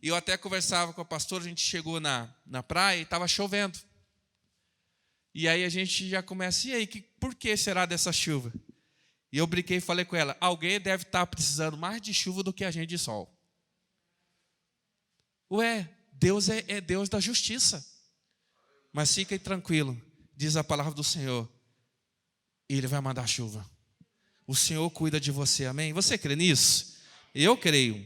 E eu até conversava com a pastora, a gente chegou na praia e estava chovendo. E aí a gente já começa, e aí, por que será dessa chuva? E eu brinquei e falei com ela, alguém deve estar precisando mais de chuva do que a gente de sol. Ué, Deus é Deus da justiça. Mas fique tranquilo, diz a palavra do Senhor, e Ele vai mandar chuva. O Senhor cuida de você, amém? Você crê nisso? Eu creio.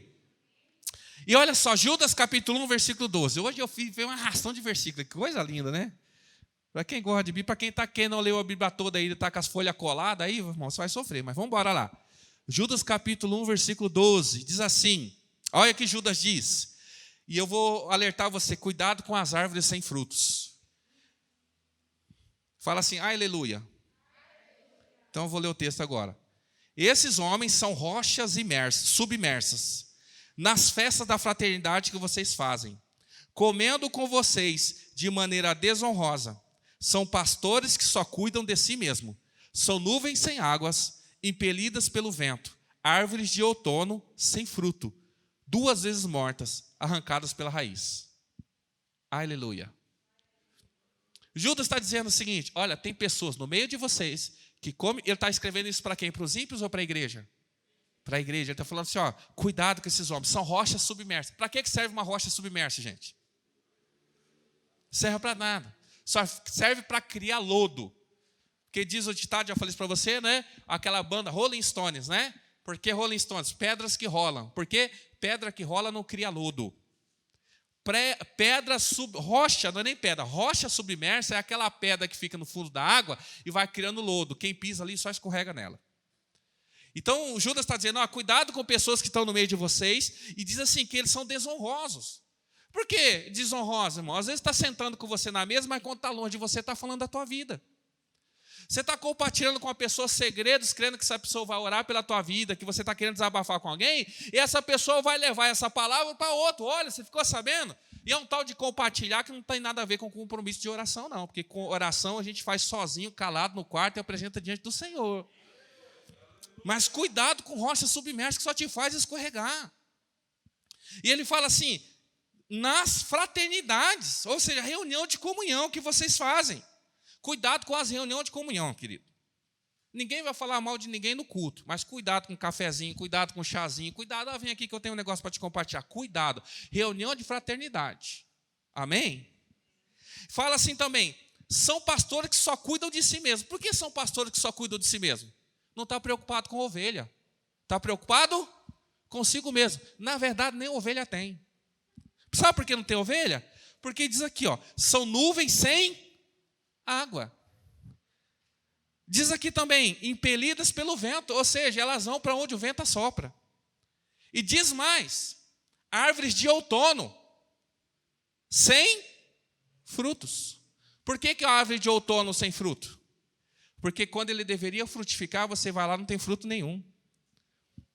E olha só, Judas capítulo 1, versículo 12. Hoje eu fiz uma ração de versículos, que coisa linda, né? Para quem gosta de Bíblia, para quem não leu a Bíblia toda aí, está com as folhas coladas, aí, irmão, você vai sofrer, mas vamos embora lá. Judas capítulo 1, versículo 12, diz assim, olha o que Judas diz, e eu vou alertar você, cuidado com as árvores sem frutos. Fala assim, aleluia. Então eu vou ler o texto agora. Esses homens são rochas submersas nas festas da fraternidade que vocês fazem, comendo com vocês de maneira desonrosa. São pastores que só cuidam de si mesmo. São nuvens sem águas, impelidas pelo vento, árvores de outono sem fruto, 2 vezes mortas, arrancadas pela raiz. Aleluia. Judas está dizendo o seguinte, olha, tem pessoas no meio de vocês que comem, ele está escrevendo isso para quem? Para os ímpios ou para a igreja? Para a igreja, ele está falando assim, ó, cuidado com esses homens, são rochas submersas. Para que serve uma rocha submersa, gente? Serve para nada, só serve para criar lodo. Porque diz o ditado, já falei isso para você, né? Aquela banda Rolling Stones, né? Por que Rolling Stones? Pedras que rolam. Porque pedra que rola não cria lodo. Rocha, não é nem pedra, rocha submersa é aquela pedra que fica no fundo da água e vai criando lodo. Quem pisa ali só escorrega nela. Então, Judas está dizendo, ó, cuidado com pessoas que estão no meio de vocês, e diz assim, que eles são desonrosos. Por que desonrosos, irmão? Às vezes está sentando com você na mesa, mas quando está longe de você, está falando da tua vida. Você está compartilhando com uma pessoa segredos, crendo que essa pessoa vai orar pela tua vida, que você está querendo desabafar com alguém, e essa pessoa vai levar essa palavra para outro. Olha, você ficou sabendo? E é um tal de compartilhar que não tem nada a ver com compromisso de oração, não. Porque com oração a gente faz sozinho, calado no quarto e apresenta diante do Senhor. Mas cuidado com rocha submersa que só te faz escorregar. E ele fala assim, nas fraternidades, ou seja, reunião de comunhão que vocês fazem. Cuidado com as reuniões de comunhão, querido. Ninguém vai falar mal de ninguém no culto, mas cuidado com o cafezinho, cuidado com o chazinho, cuidado, vem aqui que eu tenho um negócio para te compartilhar. Cuidado. Reunião de fraternidade. Amém? Fala assim também, são pastores que só cuidam de si mesmos. Por que são pastores que só cuidam de si mesmos? Não está preocupado com ovelha. Está preocupado consigo mesmo. Na verdade, nem ovelha tem. Sabe por que não tem ovelha? Porque diz aqui, ó, são nuvens sem água. Diz aqui também, impelidas pelo vento, ou seja, elas vão para onde o vento assopra. E diz mais, árvores de outono. sem frutos. Por que a árvore de outono sem fruto? Porque quando ele deveria frutificar, você vai lá, não tem fruto nenhum.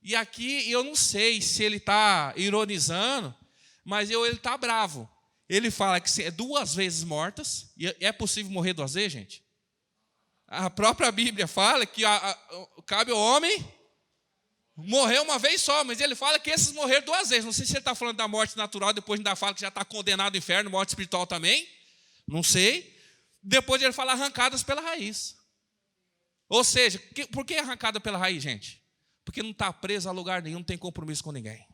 E aqui eu não sei se ele está ironizando, mas ele está bravo. Ele fala que é 2 vezes mortas. E é possível morrer 2 vezes, gente? A própria Bíblia fala que cabe ao homem morrer uma vez só, mas ele fala que esses morreram 2 vezes. Não sei se ele está falando da morte natural, depois ainda fala que já está condenado ao inferno, morte espiritual também. Não sei. Depois ele fala arrancadas pela raiz. Ou seja, por que arrancada pela raiz, gente? Porque não está preso a lugar nenhum, não tem compromisso com ninguém.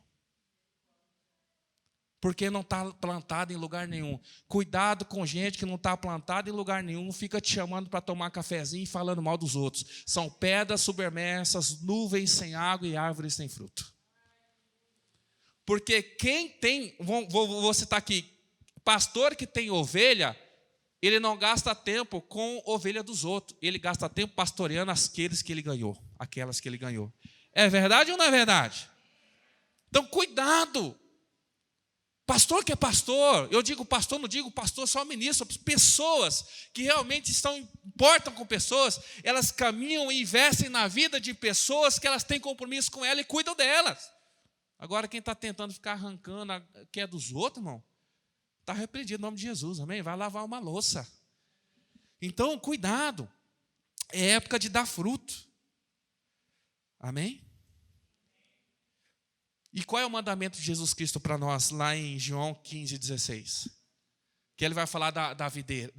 Porque não está plantado em lugar nenhum. Cuidado com gente que não está plantada em lugar nenhum, fica te chamando para tomar cafezinho e falando mal dos outros. São pedras submersas, nuvens sem água e árvores sem fruto. Porque quem tem, vou citar aqui, pastor que tem ovelha, ele não gasta tempo com ovelha dos outros. Ele gasta tempo pastoreando aqueles que ele ganhou. Aquelas que ele ganhou. É verdade ou não é verdade? Então, cuidado. Pastor que é pastor, eu digo pastor, não digo pastor só ministro. Pessoas que realmente importam com pessoas, elas caminham e investem na vida de pessoas que elas têm compromisso com ela e cuidam delas. Agora, quem está tentando ficar arrancando o que é dos outros, irmão, está repreendido em nome de Jesus, amém? Vai lavar uma louça. Então, cuidado. É época de dar fruto. Amém? E qual é o mandamento de Jesus Cristo para nós, lá em João 15,16? Que ele vai falar da videira,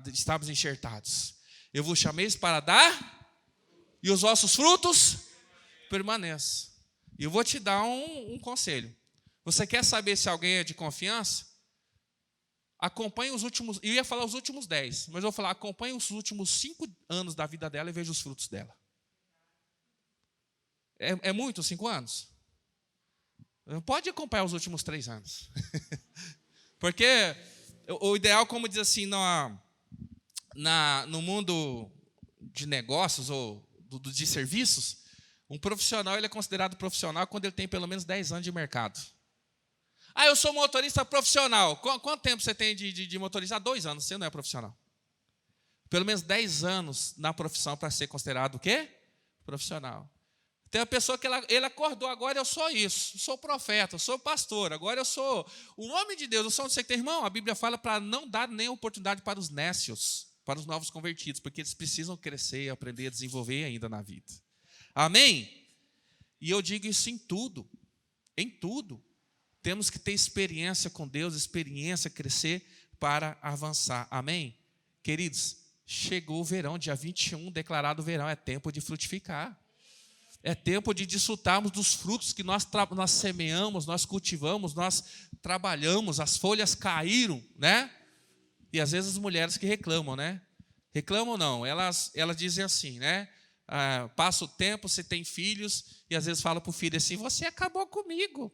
de estarmos enxertados. Eu vos chamei para dar, e os vossos frutos permaneçam. E eu vou te dar um conselho. Você quer saber se alguém é de confiança? Acompanhe os últimos, eu ia falar os últimos 10, mas eu vou falar, acompanhe os últimos 5 anos da vida dela e veja os frutos dela. É muito 5 anos? Pode acompanhar os últimos 3 anos. Porque o ideal, como diz assim, no mundo de negócios ou de serviços, um profissional ele é considerado profissional quando ele tem pelo menos 10 anos de mercado. Eu sou motorista profissional. Quanto tempo você tem de motorista? 2 anos, você não é profissional. Pelo menos 10 anos na profissão para ser considerado o quê? Profissional. Tem uma pessoa que ele acordou, agora eu sou isso, sou profeta, eu sou pastor, agora eu sou o nome de Deus, eu sou um sei que tem irmão. A Bíblia fala para não dar nem oportunidade para os nécios, para os novos convertidos, porque eles precisam crescer, aprender, desenvolver ainda na vida. Amém? E eu digo isso em tudo, em tudo. Temos que ter experiência com Deus, experiência, crescer para avançar. Amém? Queridos, chegou o verão, dia 21, declarado verão, é tempo de frutificar. É tempo de desfrutarmos dos frutos que nós semeamos, nós cultivamos, nós trabalhamos, as folhas caíram, né? E às vezes as mulheres que reclamam, né? Reclamam não, elas dizem assim, né? Passa o tempo, você tem filhos, e às vezes fala para o filho assim, você acabou comigo.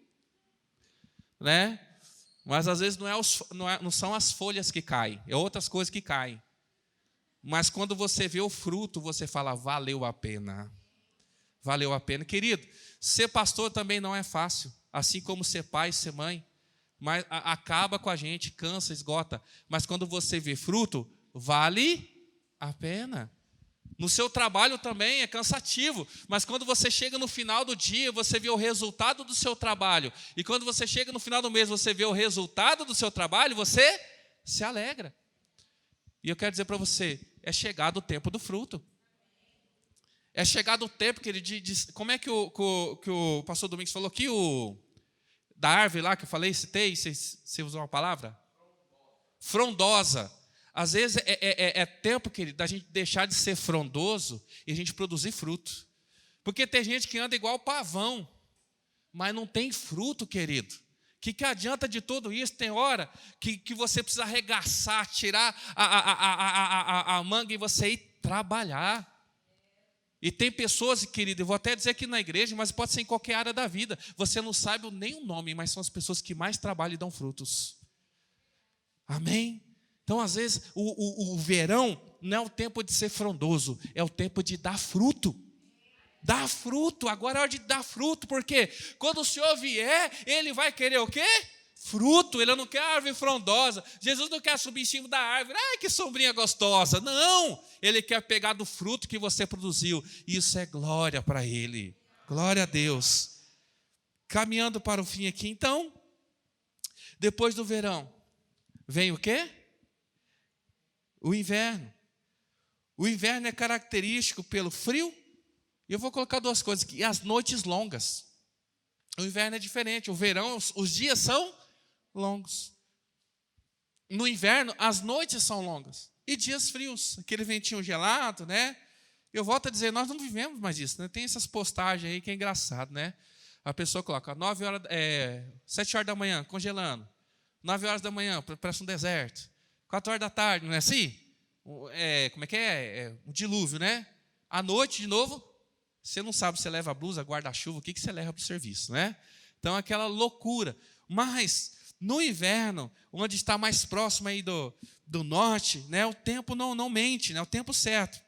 Né? Mas às vezes não são as folhas que caem, é outras coisas que caem. Mas quando você vê o fruto, você fala, valeu a pena. Valeu a pena. Querido, ser pastor também não é fácil, assim como ser pai, ser mãe. Mas acaba com a gente, cansa, esgota. Mas quando você vê fruto, vale a pena. No seu trabalho também é cansativo, mas quando você chega no final do dia, você vê o resultado do seu trabalho. E quando você chega no final do mês, você vê o resultado do seu trabalho, você se alegra. E eu quero dizer para você, é chegado o tempo do fruto. É chegado o tempo que ele diz, como é que o pastor Domingos falou aqui, da árvore lá que eu falei, citei, você usou uma palavra? Frondosa. Às vezes é tempo, querido, da gente deixar de ser frondoso e a gente produzir fruto. Porque tem gente que anda igual pavão, mas não tem fruto, querido. Que adianta de tudo isso? Tem hora que você precisa arregaçar, tirar a manga e você ir trabalhar. E tem pessoas, querido, eu vou até dizer aqui na igreja, mas pode ser em qualquer área da vida. Você não sabe nem o nome, mas são as pessoas que mais trabalham e dão frutos. Amém? Então, às vezes, o verão não é o tempo de ser frondoso, é o tempo de dar fruto. Dar fruto, agora é hora de dar fruto, porque quando o Senhor vier, Ele vai querer o quê? Fruto, ele não quer árvore frondosa. Jesus não quer subir em cima da árvore. Ai, que sombrinha gostosa. Não, ele quer pegar do fruto que você produziu. Isso é glória para ele. Glória a Deus. Caminhando para o fim aqui, então, depois do verão, vem o quê? O inverno. O inverno é característico pelo frio. E eu vou colocar duas coisas aqui. E as noites longas. O inverno é diferente. O verão, os dias são longos. No inverno, as noites são longas. E dias frios. Aquele ventinho gelado, né? Eu volto a dizer, nós não vivemos mais isso, né? Tem essas postagens aí que é engraçado, né? A pessoa coloca 7 horas da manhã, congelando. 9 horas da manhã, parece um deserto. 4 horas da tarde, não é assim? Como é que é? Um dilúvio, né? À noite, de novo, você não sabe se você leva blusa, guarda-chuva, o que você leva para o serviço, né? Então, aquela loucura. Mas, no inverno, onde está mais próximo aí do norte, né? O tempo não mente, né? O tempo certo.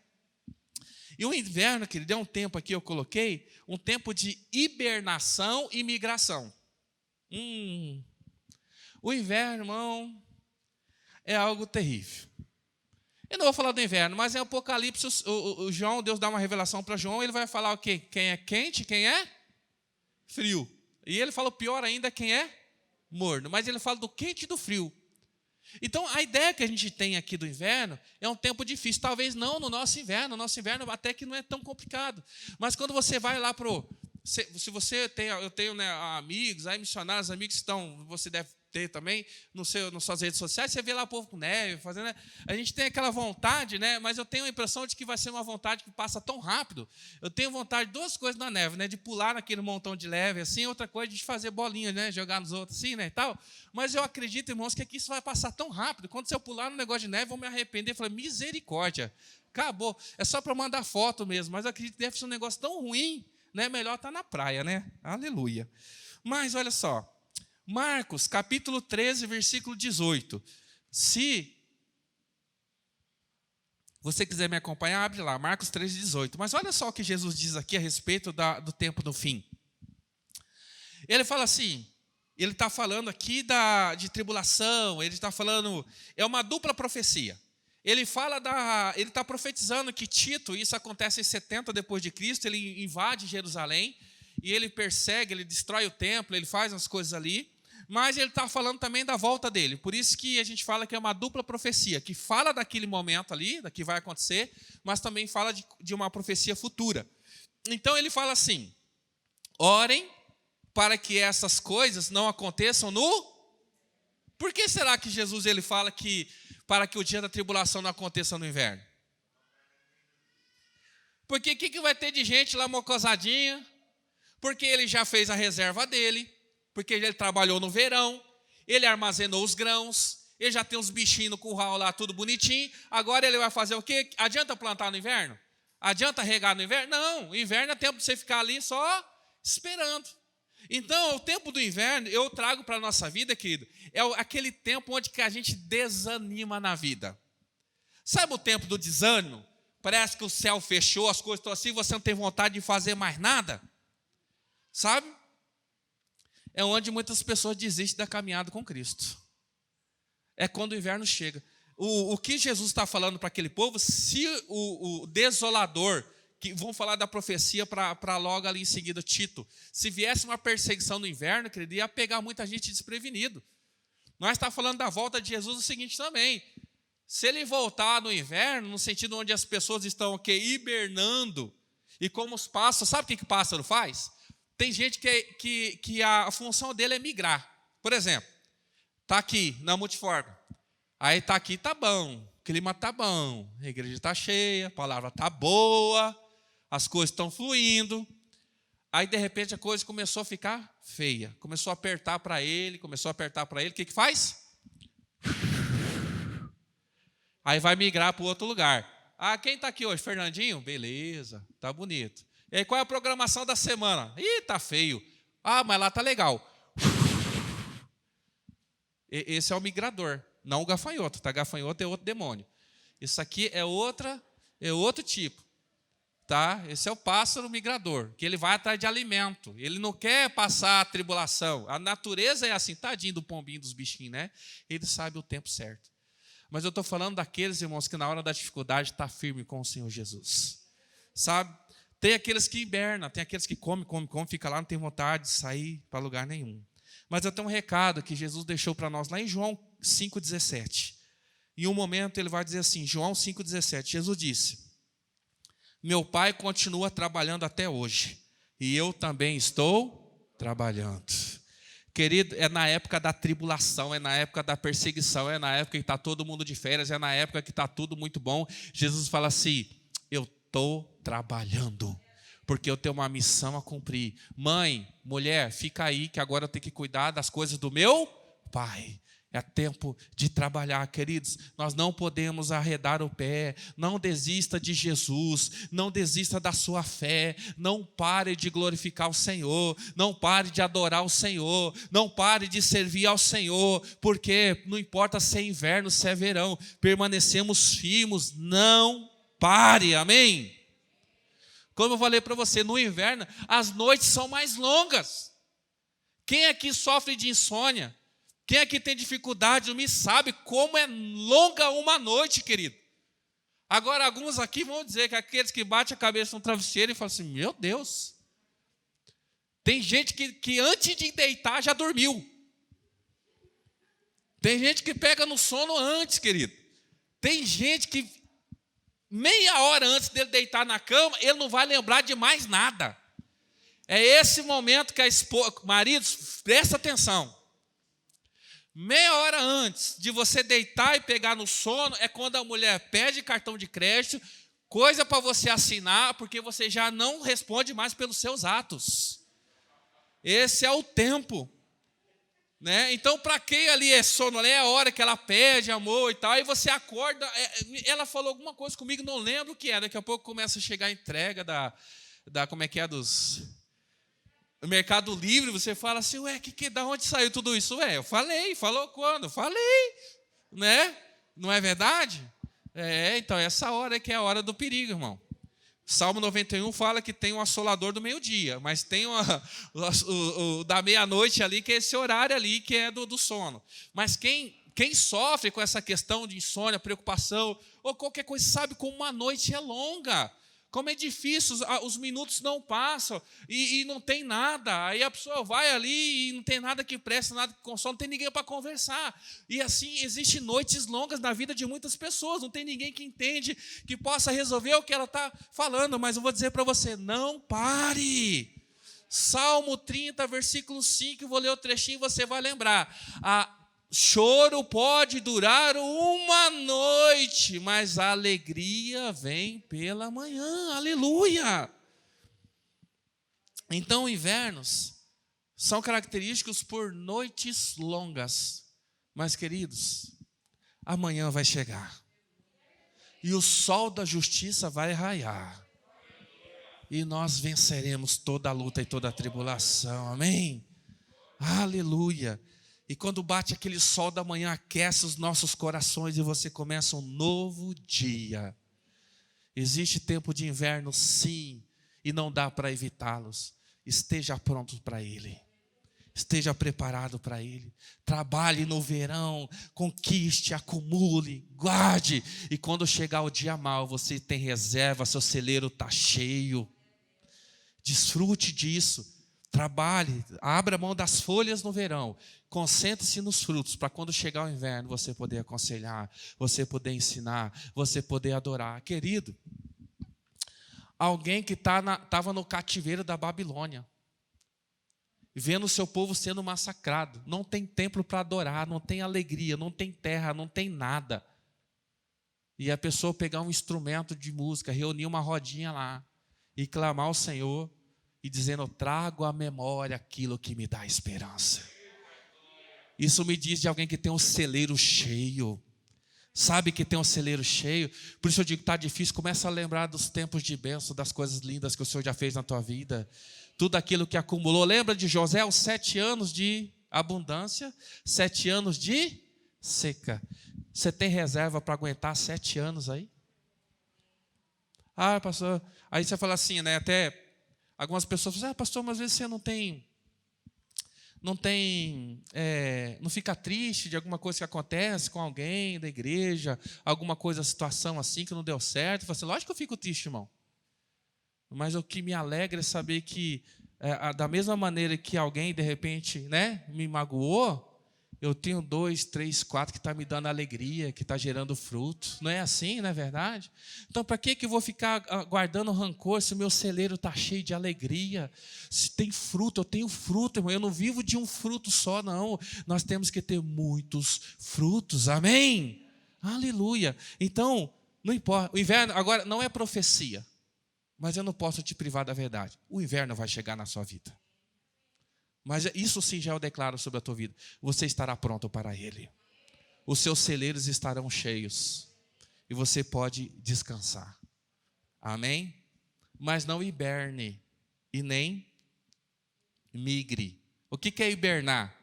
E o inverno, querido, é um tempo aqui, eu coloquei, um tempo de hibernação e migração. O inverno, irmão, é algo terrível. Eu não vou falar do inverno, mas em Apocalipse, o João, Deus dá uma revelação para João, ele vai falar o quê? Quem é quente, quem é frio. E ele fala o pior ainda, quem é morno. Mas ele fala do quente e do frio. Então, a ideia que a gente tem aqui do inverno é um tempo difícil. Talvez não no nosso inverno. O nosso inverno até que não é tão complicado. Mas quando você vai lá para o... Se você tem... Eu tenho, né, amigos, aí missionários, amigos que estão... Você deve ter também nas suas redes sociais. Você vê lá o povo com neve, fazendo... Né? A gente tem aquela vontade, né? Mas eu tenho a impressão de que vai ser uma vontade que passa tão rápido. Eu tenho vontade de duas coisas na neve, né? De pular naquele montão de neve, assim. Outra coisa de fazer bolinha, né? Jogar nos outros, assim, né? E tal. Mas eu acredito, irmãos, que aqui isso vai passar tão rápido. Quando se eu pular no negócio de neve, eu vou me arrepender. Eu falei, misericórdia. Acabou. É só para mandar foto mesmo. Mas eu acredito que deve ser um negócio tão ruim, né? Melhor estar na praia, né? Aleluia. Mas olha só. Marcos, capítulo 13, versículo 18. Se você quiser me acompanhar, abre lá, Marcos 13, 18. Mas olha só o que Jesus diz aqui a respeito do tempo do fim. Ele fala assim, ele está falando aqui de tribulação, ele está falando, é uma dupla profecia. Ele está profetizando que Tito, isso acontece em 70 depois de Cristo, ele invade Jerusalém, e ele persegue, ele destrói o templo, ele faz as coisas ali, mas ele está falando também da volta dele. Por isso que a gente fala que é uma dupla profecia, que fala daquele momento ali, da que vai acontecer, mas também fala de uma profecia futura. Então ele fala assim, orem para que essas coisas não aconteçam no... Por que será que Jesus ele fala que para que o dia da tribulação não aconteça no inverno? Porque o que vai ter de gente lá mocosadinha? Porque ele já fez a reserva dele, porque ele trabalhou no verão, ele armazenou os grãos, ele já tem os bichinhos no curral lá, tudo bonitinho. Agora ele vai fazer o quê? Adianta plantar no inverno? Adianta regar no inverno? Não, o inverno é tempo de você ficar ali só esperando. Então, o tempo do inverno, eu trago para a nossa vida, querido, é aquele tempo onde que a gente desanima na vida. Sabe o tempo do desânimo? Parece que o céu fechou, as coisas estão assim, você não tem vontade de fazer mais nada. Sabe? É onde muitas pessoas desistem da caminhada com Cristo. É quando o inverno chega. O que Jesus está falando para aquele povo, se o desolador, que vão falar da profecia para logo ali em seguida, Tito, se viesse uma perseguição no inverno, querido, ia pegar muita gente desprevenido. Nós estamos falando da volta de Jesus o seguinte também. Se ele voltar no inverno, no sentido onde as pessoas estão hibernando, e como os pássaros, sabe o que pássaro faz? Tem gente que a função dele é migrar. Por exemplo, está aqui na Multiforme. Aí está aqui, está bom, o clima está bom, a igreja está cheia, a palavra está boa, as coisas estão fluindo. Aí, de repente, a coisa começou a ficar feia. Começou a apertar para ele, O que faz? Aí vai migrar para o outro lugar. Ah, quem está aqui hoje? Fernandinho? Beleza, está bonito. E aí, qual é a programação da semana? Ih, está feio. Ah, mas lá está legal. Esse é o migrador, não o gafanhoto. Tá? Gafanhoto é outro demônio. Isso aqui é outro tipo. tá? Esse é o pássaro migrador, que ele vai atrás de alimento. Ele não quer passar a tribulação. A natureza é assim, tadinho do pombinho, dos bichinhos, né? Ele sabe o tempo certo. Mas eu estou falando daqueles, irmãos, que na hora da dificuldade está firme com o Senhor Jesus. Sabe? Tem aqueles que hibernam, tem aqueles que comem, fica lá, não tem vontade de sair para lugar nenhum. Mas eu tenho um recado que Jesus deixou para nós lá em João 5,17. Em um momento ele vai dizer assim, João 5,17, Jesus disse: meu Pai continua trabalhando até hoje, e eu também estou trabalhando. Querido, é na época da tribulação, é na época da perseguição, é na época que está todo mundo de férias, é na época que está tudo muito bom. Jesus fala assim, eu estou trabalhando, porque eu tenho uma missão a cumprir. Mãe, mulher, fica aí que agora eu tenho que cuidar das coisas do meu Pai. É tempo de trabalhar, queridos. Nós não podemos arredar o pé. Não desista de Jesus. Não desista da sua fé. Não pare de glorificar o Senhor. Não pare de adorar o Senhor. Não pare de servir ao Senhor. Porque não importa se é inverno, se é verão. Permanecemos firmes. Não pare. Amém? Como eu falei para você, no inverno, as noites são mais longas. Quem aqui sofre de insônia? Quem aqui tem dificuldade, não me sabe como é longa uma noite, querido. Agora, alguns aqui vão dizer que aqueles que batem a cabeça no travesseiro e falam assim, meu Deus. Tem gente que antes de deitar já dormiu. Tem gente que pega no sono antes, querido. Tem gente que meia hora antes dele deitar na cama, ele não vai lembrar de mais nada. É esse momento que a esposa, maridos, presta atenção. Meia hora antes de você deitar e pegar no sono, é quando a mulher pede cartão de crédito, coisa para você assinar, porque você já não responde mais pelos seus atos. Esse é o tempo. Né? Então, para quem ali é sono, é a hora que ela pede amor e tal, aí você acorda, ela falou alguma coisa comigo, não lembro o que é, daqui a pouco começa a chegar a entrega como é que é, do Mercado Livre, você fala assim, da onde saiu tudo isso? Eu falei, falou quando? Falei, né? Não é verdade? Então, essa hora que é a hora do perigo, irmão. Salmo 91 fala que tem um assolador do meio-dia, mas tem o da meia-noite ali, que é esse horário ali, que é do sono. Mas quem sofre com essa questão de insônia, preocupação, ou qualquer coisa, sabe como uma noite é longa. Como é difícil, os minutos não passam e não tem nada. Aí a pessoa vai ali e não tem nada que presta, nada que console, não tem ninguém para conversar. E assim, existem noites longas na vida de muitas pessoas. Não tem ninguém que entende, que possa resolver o que ela está falando. Mas eu vou dizer para você, não pare. Salmo 30, versículo 5, eu vou ler o trechinho e você vai lembrar. Choro pode durar uma noite, mas a alegria vem pela manhã. Aleluia! Então, invernos são característicos por noites longas. Mas, queridos, amanhã vai chegar. E o sol da justiça vai raiar. E nós venceremos toda a luta e toda a tribulação. Amém? Aleluia! E quando bate aquele sol da manhã, aquece os nossos corações e você começa um novo dia. Existe tempo de inverno, sim, e não dá para evitá-los. Esteja pronto para ele. Esteja preparado para ele. Trabalhe no verão, conquiste, acumule, guarde. E quando chegar o dia mau, você tem reserva, seu celeiro está cheio. Desfrute disso. Trabalhe, abra mão das folhas no verão. Concentre-se nos frutos, para quando chegar o inverno, você poder aconselhar, você poder ensinar, você poder adorar. Querido, alguém que estava no cativeiro da Babilônia, vendo o seu povo sendo massacrado, não tem templo para adorar, não tem alegria, não tem terra, não tem nada. E a pessoa pegar um instrumento de música, reunir uma rodinha lá e clamar ao Senhor e dizendo, eu trago à memória aquilo que me dá esperança. Isso me diz de alguém que tem um celeiro cheio. Sabe que tem um celeiro cheio? Por isso eu digo que está difícil. Começa a lembrar dos tempos de bênção, das coisas lindas que o Senhor já fez na tua vida. Tudo aquilo que acumulou. Lembra de José, os 7 anos de abundância, 7 anos de seca. Você tem reserva para aguentar 7 anos aí? Ah, pastor, aí você fala assim, né? Até algumas pessoas falam, pastor, mas às vezes você não fica triste de alguma coisa que acontece com alguém da igreja, alguma coisa, situação assim que não deu certo. Eu falo assim, lógico que eu fico triste, irmão. Mas o que me alegra é saber que, da mesma maneira que alguém, de repente, né, me magoou, eu tenho 2, 3, 4 que está me dando alegria, que está gerando frutos. Não é assim, não é verdade? Então, para que eu vou ficar guardando rancor se o meu celeiro está cheio de alegria? Se tem fruto, eu tenho fruto, irmão. Eu não vivo de um fruto só, não. Nós temos que ter muitos frutos. Amém? Aleluia. Então, não importa. O inverno, agora, não é profecia. Mas eu não posso te privar da verdade. O inverno vai chegar na sua vida. Mas isso sim já eu declaro sobre a tua vida. Você estará pronto para ele. Os seus celeiros estarão cheios. E você pode descansar. Amém? Mas não hiberne e nem migre. O que é hibernar?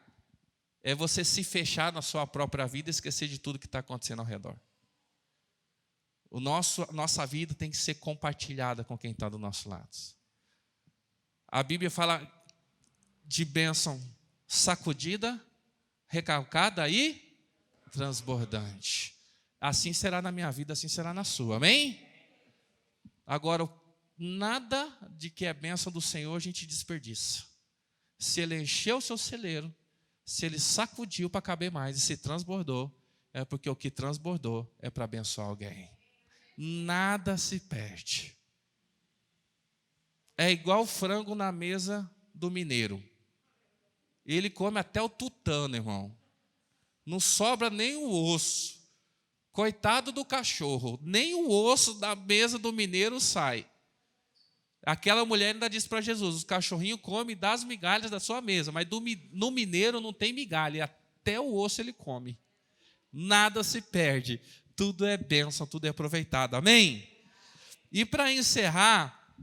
É você se fechar na sua própria vida e esquecer de tudo que está acontecendo ao redor. Nossa vida tem que ser compartilhada com quem está do nosso lado. A Bíblia fala de bênção sacudida, recalcada e transbordante. Assim será na minha vida, assim será na sua. Amém? Agora, nada de que é bênção do Senhor a gente desperdiça. Se ele encheu o seu celeiro, se ele sacudiu para caber mais e se transbordou, é porque o que transbordou é para abençoar alguém. Nada se perde. É igual frango na mesa do mineiro. Ele come até o tutano, irmão. Não sobra nem o osso. Coitado do cachorro, nem o osso da mesa do mineiro sai. Aquela mulher ainda disse para Jesus, o cachorrinho come das migalhas da sua mesa, mas no mineiro não tem migalha, até o osso ele come. Nada se perde. Tudo é bênção, tudo é aproveitado. Amém? E para encerrar,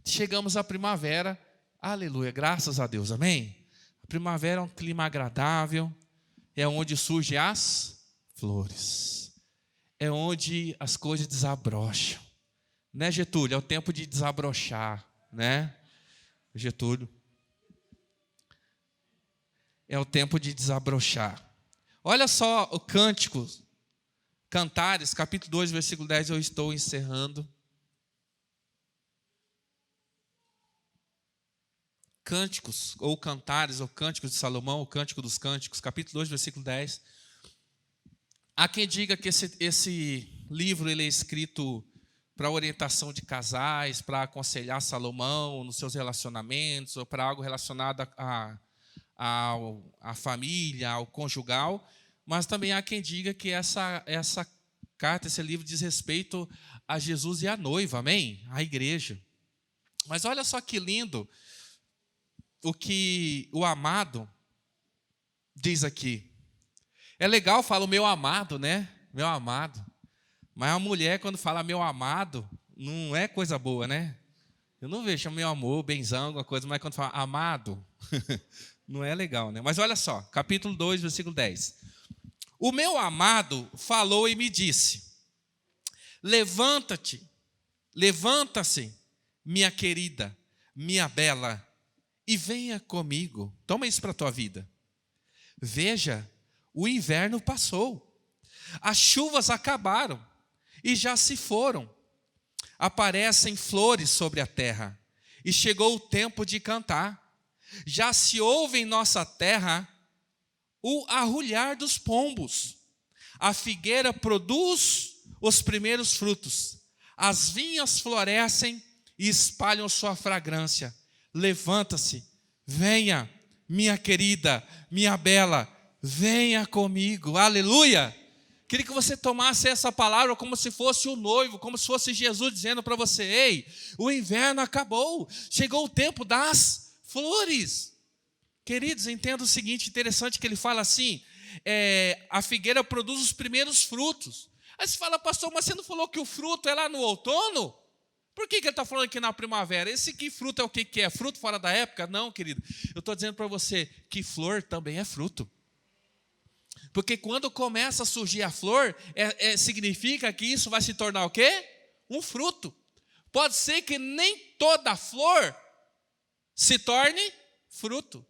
chegamos à primavera. Aleluia, graças a Deus. Amém? A primavera é um clima agradável. É onde surgem as flores. É onde as coisas desabrocham. Né, Getúlio? É o tempo de desabrochar. Né, Getúlio? É o tempo de desabrochar. Olha só o cântico. Cantares, capítulo 2, versículo 10, eu estou encerrando. Cânticos, ou Cantares, ou Cânticos de Salomão, o Cântico dos Cânticos, capítulo 2, versículo 10. Há quem diga que esse livro ele é escrito para orientação de casais, para aconselhar Salomão nos seus relacionamentos, ou para algo relacionado à família, ao conjugal. Mas também há quem diga que essa carta, esse livro diz respeito a Jesus e a noiva, amém? A igreja. Mas olha só que lindo o que o amado diz aqui. É legal falar o meu amado, né? Meu amado. Mas a mulher, quando fala meu amado, não é coisa boa, né? Eu não vejo meu amor, benzão, alguma coisa, mas quando fala amado, não é legal, né? Mas olha só, capítulo 2, versículo 10. O meu amado falou e me disse, levanta-te, levanta-se, minha querida, minha bela, e venha comigo. Toma isso para a tua vida. Veja, o inverno passou, as chuvas acabaram e já se foram. Aparecem flores sobre a terra e chegou o tempo de cantar. Já se ouve em nossa terra o arrulhar dos pombos. A figueira produz os primeiros frutos. As vinhas florescem e espalham sua fragrância. Levanta-se, venha, minha querida, minha bela, venha comigo. Aleluia! Queria que você tomasse essa palavra como se fosse o noivo, como se fosse Jesus dizendo para você, ei, o inverno acabou, chegou o tempo das flores. Queridos, entenda o seguinte, interessante que ele fala assim, a figueira produz os primeiros frutos. Aí você fala, pastor, mas você não falou que o fruto é lá no outono? Por que ele está falando aqui na primavera? Esse que fruto é o que é? Fruto fora da época? Não, querido. Eu estou dizendo para você que flor também é fruto. Porque quando começa a surgir a flor, significa que isso vai se tornar o quê? um fruto. Pode ser que nem toda flor se torne fruto.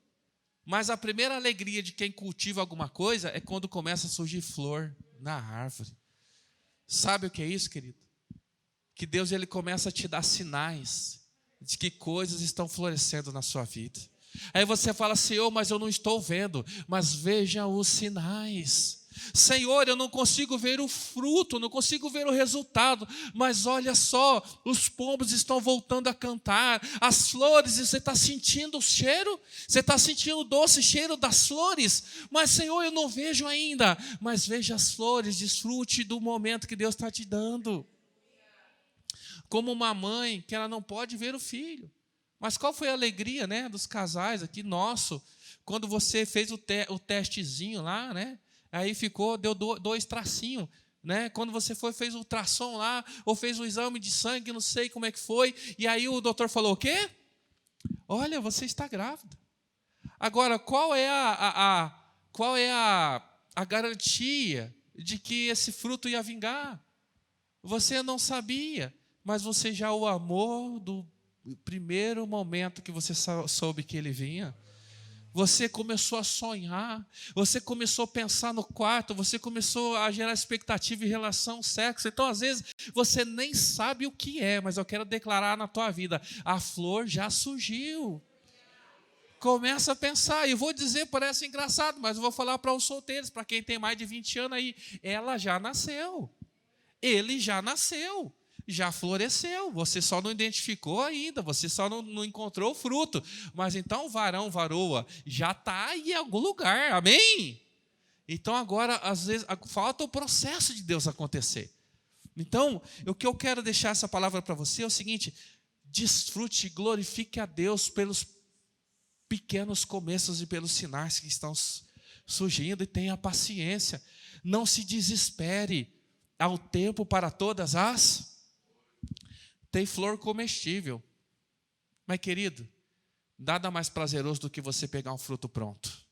Mas a primeira alegria de quem cultiva alguma coisa é quando começa a surgir flor na árvore. Sabe o que é isso, querido? Que Deus ele começa a te dar sinais de que coisas estão florescendo na sua vida. Aí você fala, Senhor, mas eu não estou vendo. Mas veja os sinais. Senhor, eu não consigo ver o fruto, não consigo ver o resultado, mas olha só, os pombos estão voltando a cantar, as flores, você está sentindo o cheiro? Você está sentindo o doce cheiro das flores? Mas Senhor, eu não vejo ainda. Mas veja as flores, desfrute do momento que Deus está te dando. Como uma mãe que ela não pode ver o filho. Mas qual foi a alegria, né, dos casais aqui, nosso, quando você fez o testezinho lá, né? Aí deu 2 tracinhos, né? Quando você fez o ultrassom lá, ou fez o exame de sangue, não sei como é que foi, e aí o doutor falou o quê? Olha, você está grávida. Agora, qual é a garantia de que esse fruto ia vingar? Você não sabia, mas você já o amou do primeiro momento que você soube que ele vinha. Você começou a sonhar, você começou a pensar no quarto, você começou a gerar expectativa em relação ao sexo. Então, às vezes, você nem sabe o que é, mas eu quero declarar na tua vida, a flor já surgiu. Começa a pensar, e vou dizer, parece engraçado, mas eu vou falar para os solteiros, para quem tem mais de 20 anos aí, ela já nasceu, ele já nasceu. Já floresceu, você só não identificou ainda, você só não encontrou o fruto. Mas então, varão, varoa, já está aí em algum lugar, amém? Então agora, às vezes, falta o processo de Deus acontecer. Então, o que eu quero deixar essa palavra para você é o seguinte: desfrute, glorifique a Deus pelos pequenos começos e pelos sinais que estão surgindo, e tenha paciência, não se desespere, há um tempo para todas as... Tem flor comestível. Mas, querido, nada mais prazeroso do que você pegar um fruto pronto.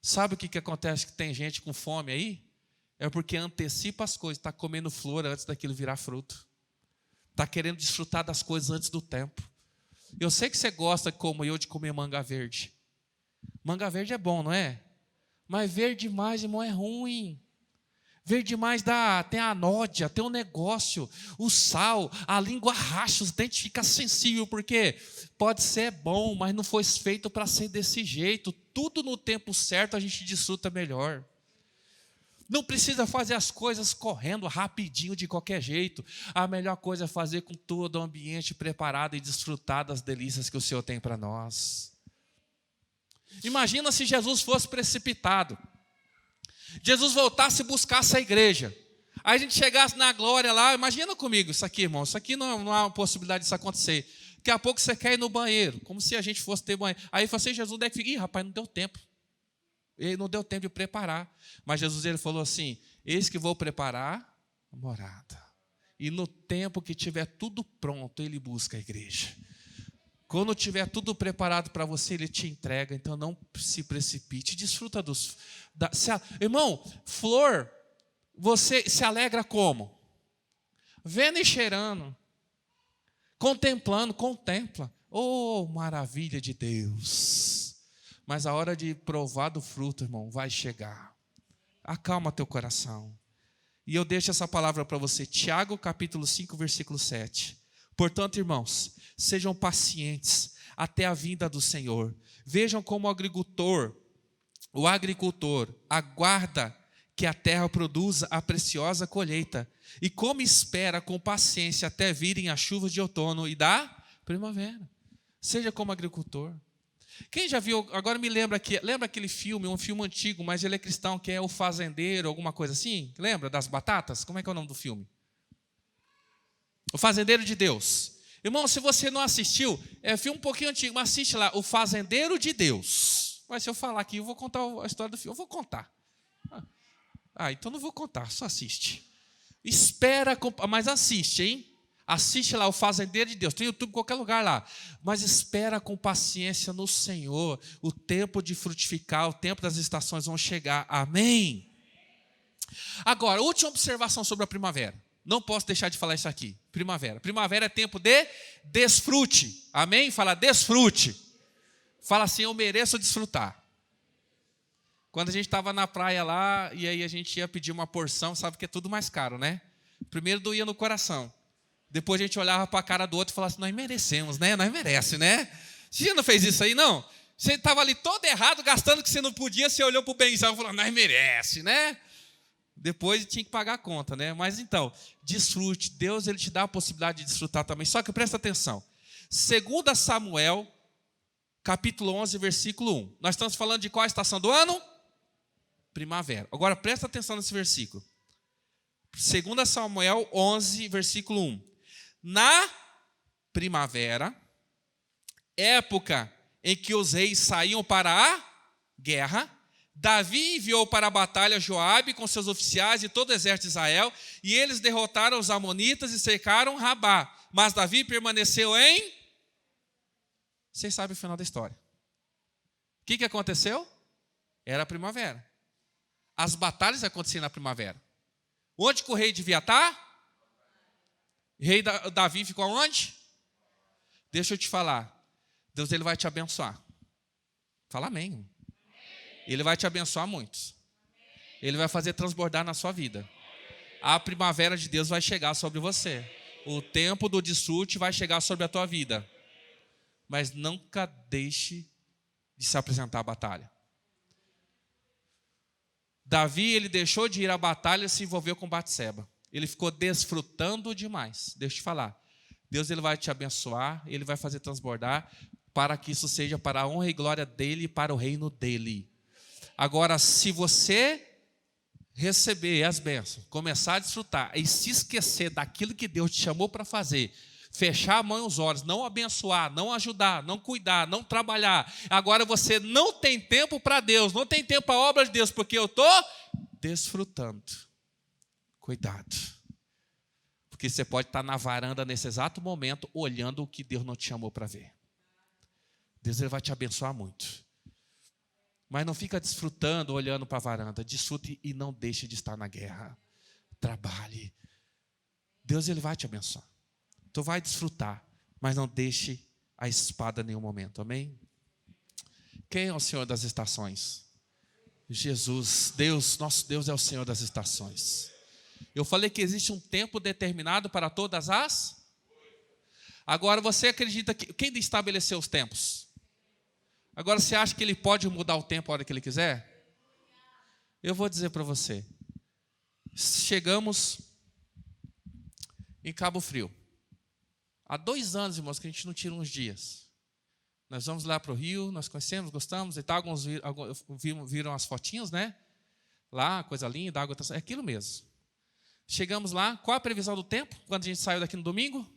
Sabe o que acontece? Que tem gente com fome aí? É porque antecipa as coisas, está comendo flor antes daquilo virar fruto. Está querendo desfrutar das coisas antes do tempo. Eu sei que você gosta, como eu, de comer manga verde. Manga verde é bom, não é? Mas verde demais, irmão, é ruim. Verde demais tem a anódia, tem um negócio, o sal, a língua racha, os dentes ficam sensíveis, porque pode ser bom, mas não foi feito para ser desse jeito. Tudo no tempo certo a gente desfruta melhor. Não precisa fazer as coisas correndo rapidinho de qualquer jeito. A melhor coisa é fazer com todo o ambiente preparado e desfrutar das delícias que o Senhor tem para nós. Imagina se Jesus fosse precipitado. Jesus voltasse e buscasse a igreja. Aí a gente chegasse na glória lá, imagina comigo isso aqui, irmão. Isso aqui não há uma possibilidade disso acontecer. Daqui a pouco você quer ir no banheiro, como se a gente fosse ter banheiro. Aí falou assim, Jesus deve ficar, rapaz, não deu tempo. Ele não deu tempo de preparar. Mas Jesus ele falou assim, eis que vou preparar a morada. E no tempo que tiver tudo pronto, ele busca a igreja. Quando tiver tudo preparado para você, ele te entrega. Então não se precipite. Desfruta dos... Irmão, flor, você se alegra como? Vendo e cheirando. Contemplando, contempla. Oh, maravilha de Deus. Mas a hora de provar do fruto, irmão, vai chegar. Acalma teu coração. E eu deixo essa palavra para você. Tiago, capítulo 5, versículo 7. Portanto, irmãos, sejam pacientes até a vinda do Senhor. Vejam como o agricultor aguarda que a terra produza a preciosa colheita e como espera com paciência até virem as chuvas de outono e da primavera. Seja como agricultor. Quem já viu, agora me lembra aquele filme, um filme antigo, mas ele é cristão, que é O Fazendeiro, alguma coisa assim? Lembra das batatas? Como é que é o nome do filme? O Fazendeiro de Deus. Irmão, se você não assistiu, é um filme um pouquinho antigo, mas assiste lá, O Fazendeiro de Deus. Mas se eu falar aqui, eu vou contar a história do filme. Eu vou contar. Então não vou contar, só assiste. Espera, mas assiste, hein? Assiste lá, O Fazendeiro de Deus. Tem YouTube em qualquer lugar lá. Mas espera com paciência no Senhor. O tempo de frutificar, o tempo das estações vão chegar. Amém? Agora, última observação sobre a primavera. Não posso deixar de falar isso aqui. Primavera. Primavera é tempo de desfrute. Amém? Fala desfrute. Fala assim, eu mereço desfrutar. Quando a gente estava na praia lá, e aí a gente ia pedir uma porção, sabe que é tudo mais caro, né? Primeiro doía no coração. Depois a gente olhava para a cara do outro e falava assim, nós merecemos, né? Nós merece, né? Você já não fez isso aí, não? Você estava ali todo errado, gastando o que você não podia, você olhou para o benzão e falou, nós merece, né? Depois tinha que pagar a conta, né? Mas então, desfrute. Deus, ele te dá a possibilidade de desfrutar também. Só que presta atenção. 2 Samuel, capítulo 11, versículo 1. Nós estamos falando de qual estação do ano? Primavera. Agora, presta atenção nesse versículo. 2 Samuel 11, versículo 1. Na primavera, época em que os reis saíam para a guerra, Davi enviou para a batalha Joabe com seus oficiais e todo o exército de Israel, e eles derrotaram os amonitas e cercaram Rabá. Mas Davi permaneceu em... Vocês sabem o final da história. O que aconteceu? Era a primavera. As batalhas aconteciam na primavera. Onde que o rei devia estar? O rei Davi ficou onde? Deixa eu te falar. Deus, ele vai te abençoar. Fala amém. Ele vai te abençoar muitos. Ele vai fazer transbordar na sua vida. A primavera de Deus vai chegar sobre você. O tempo do desfrute vai chegar sobre a tua vida. Mas nunca deixe de se apresentar à batalha. Davi, ele deixou de ir à batalha e se envolveu com Batseba. Ele ficou desfrutando demais. Deixa eu te falar. Deus, ele vai te abençoar, ele vai fazer transbordar para que isso seja para a honra e glória dele e para o reino dele. Agora, se você receber as bênçãos, começar a desfrutar e se esquecer daquilo que Deus te chamou para fazer, fechar a mão e os olhos, não abençoar, não ajudar, não cuidar, não trabalhar, agora você não tem tempo para Deus, não tem tempo para a obra de Deus, porque eu estou desfrutando. Cuidado. Porque você pode estar na varanda nesse exato momento, olhando o que Deus não te chamou para ver. Deus, ele vai te abençoar muito. Mas não fica desfrutando, olhando para a varanda. Desfrute e não deixe de estar na guerra. Trabalhe. Deus, ele vai te abençoar. Tu vai desfrutar, mas não deixe a espada em nenhum momento. Amém? Quem é o Senhor das estações? Jesus. Deus, nosso Deus é o Senhor das estações. Eu falei que existe um tempo determinado para todas as... Agora, você acredita que... Quem estabeleceu os tempos? Agora, você acha que ele pode mudar o tempo a hora que ele quiser? Eu vou dizer para você. Chegamos em Cabo Frio. Há 2 anos, irmãos, que a gente não tira uns dias. Nós vamos lá para o Rio, nós conhecemos, gostamos e tal. Alguns viram as fotinhas, né? Lá, coisa linda, água... É aquilo mesmo. Chegamos lá. Qual a previsão do tempo? Quando a gente saiu daqui no domingo?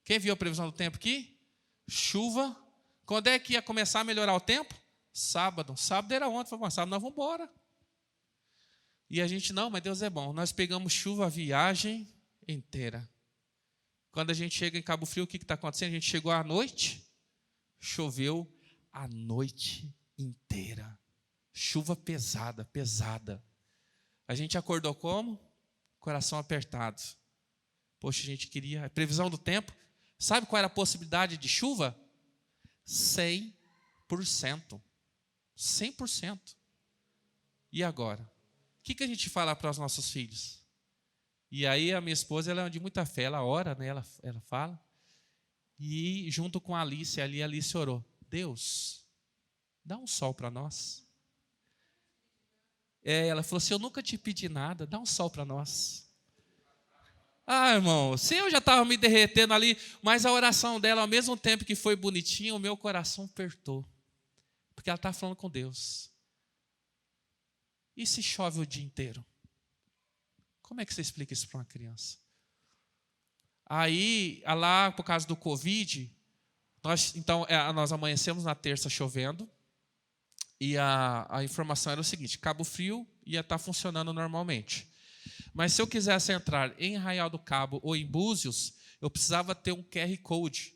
Quem viu a previsão do tempo aqui? Chuva. Quando é que ia começar a melhorar o tempo? Sábado. Sábado era ontem. Falei, sábado nós vamos embora. E a gente, não, mas Deus é bom. Nós pegamos chuva a viagem inteira. Quando a gente chega em Cabo Frio, o que está acontecendo? A gente chegou à noite, choveu a noite inteira. Chuva pesada, pesada. A gente acordou como? Coração apertado. Poxa, a gente queria... A previsão do tempo. Sabe qual era a possibilidade de chuva? 100%. 100%. E agora? O que a gente fala para os nossos filhos? E aí a minha esposa, ela é de muita fé, ela ora, né? Ela fala. E junto com a Alice, a Alice orou. Deus, dá um sol para nós. Ela falou assim, eu nunca te pedi nada, dá um sol para nós. Ah, irmão, se eu já estava me derretendo ali, mas a oração dela, ao mesmo tempo que foi bonitinha, o meu coração apertou. Porque ela está falando com Deus. E se chove o dia inteiro? Como é que você explica isso para uma criança? Aí, lá, por causa do Covid, nós amanhecemos na terça chovendo, e a informação era o seguinte, Cabo Frio ia estar funcionando normalmente. Mas se eu quisesse entrar em Arraial do Cabo ou em Búzios, eu precisava ter um QR Code,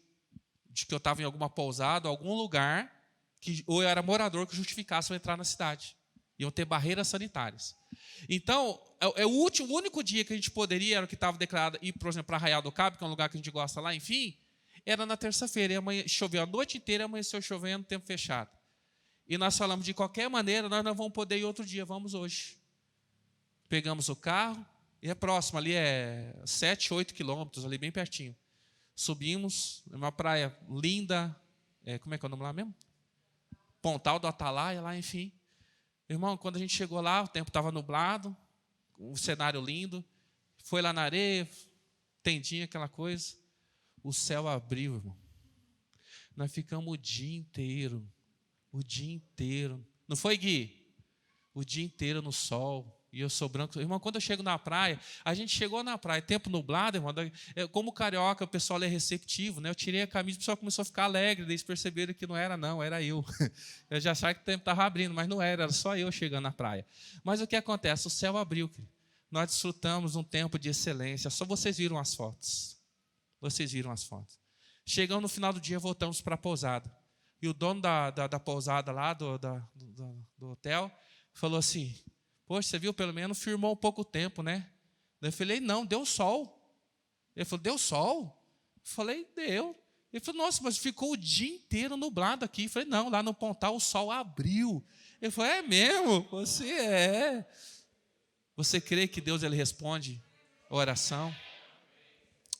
de que eu estava em alguma pousada, algum lugar, ou eu era morador que justificasse eu entrar na cidade. Iam ter barreiras sanitárias. Então, o único dia que a gente poderia, era o que estava declarado, ir, por exemplo, para Arraial do Cabo, que é um lugar que a gente gosta lá, enfim, era na terça-feira. E choveu a noite inteira, amanheceu chovendo, tempo fechado. E nós falamos, de qualquer maneira, nós não vamos poder ir outro dia, vamos hoje. Pegamos o carro, e é próximo, ali é 7, 8 quilômetros, ali bem pertinho. Subimos, uma praia linda, como é que é o nome lá mesmo? Pontal do Atalaia, lá, enfim. Irmão, quando a gente chegou lá, o tempo estava nublado, um cenário lindo, foi lá na areia, tendinha, aquela coisa. O céu abriu, irmão. Nós ficamos o dia inteiro. Não foi, Gui? O dia inteiro no sol. E eu sou branco. Irmão, quando eu chego na praia, a gente chegou na praia, tempo nublado, irmão, como carioca, o pessoal é receptivo, né? Eu tirei a camisa, o pessoal começou a ficar alegre, daí eles perceberam que não era não, era eu. Eu já achava que o tempo estava abrindo, mas não era só eu chegando na praia. Mas o que acontece? O céu abriu, querido. Nós desfrutamos um tempo de excelência, só vocês viram as fotos. Chegamos no final do dia, voltamos para a pousada. E o dono da pousada lá, do hotel, falou assim, poxa, você viu, pelo menos firmou um pouco tempo, né? Eu falei, não, deu sol. Ele falou, deu sol? Eu falei, deu. Ele falou, nossa, mas ficou o dia inteiro nublado aqui. Eu falei, não, lá no Pontal o sol abriu. Ele falou, é mesmo? Você é. Você crê que Deus ele responde a oração?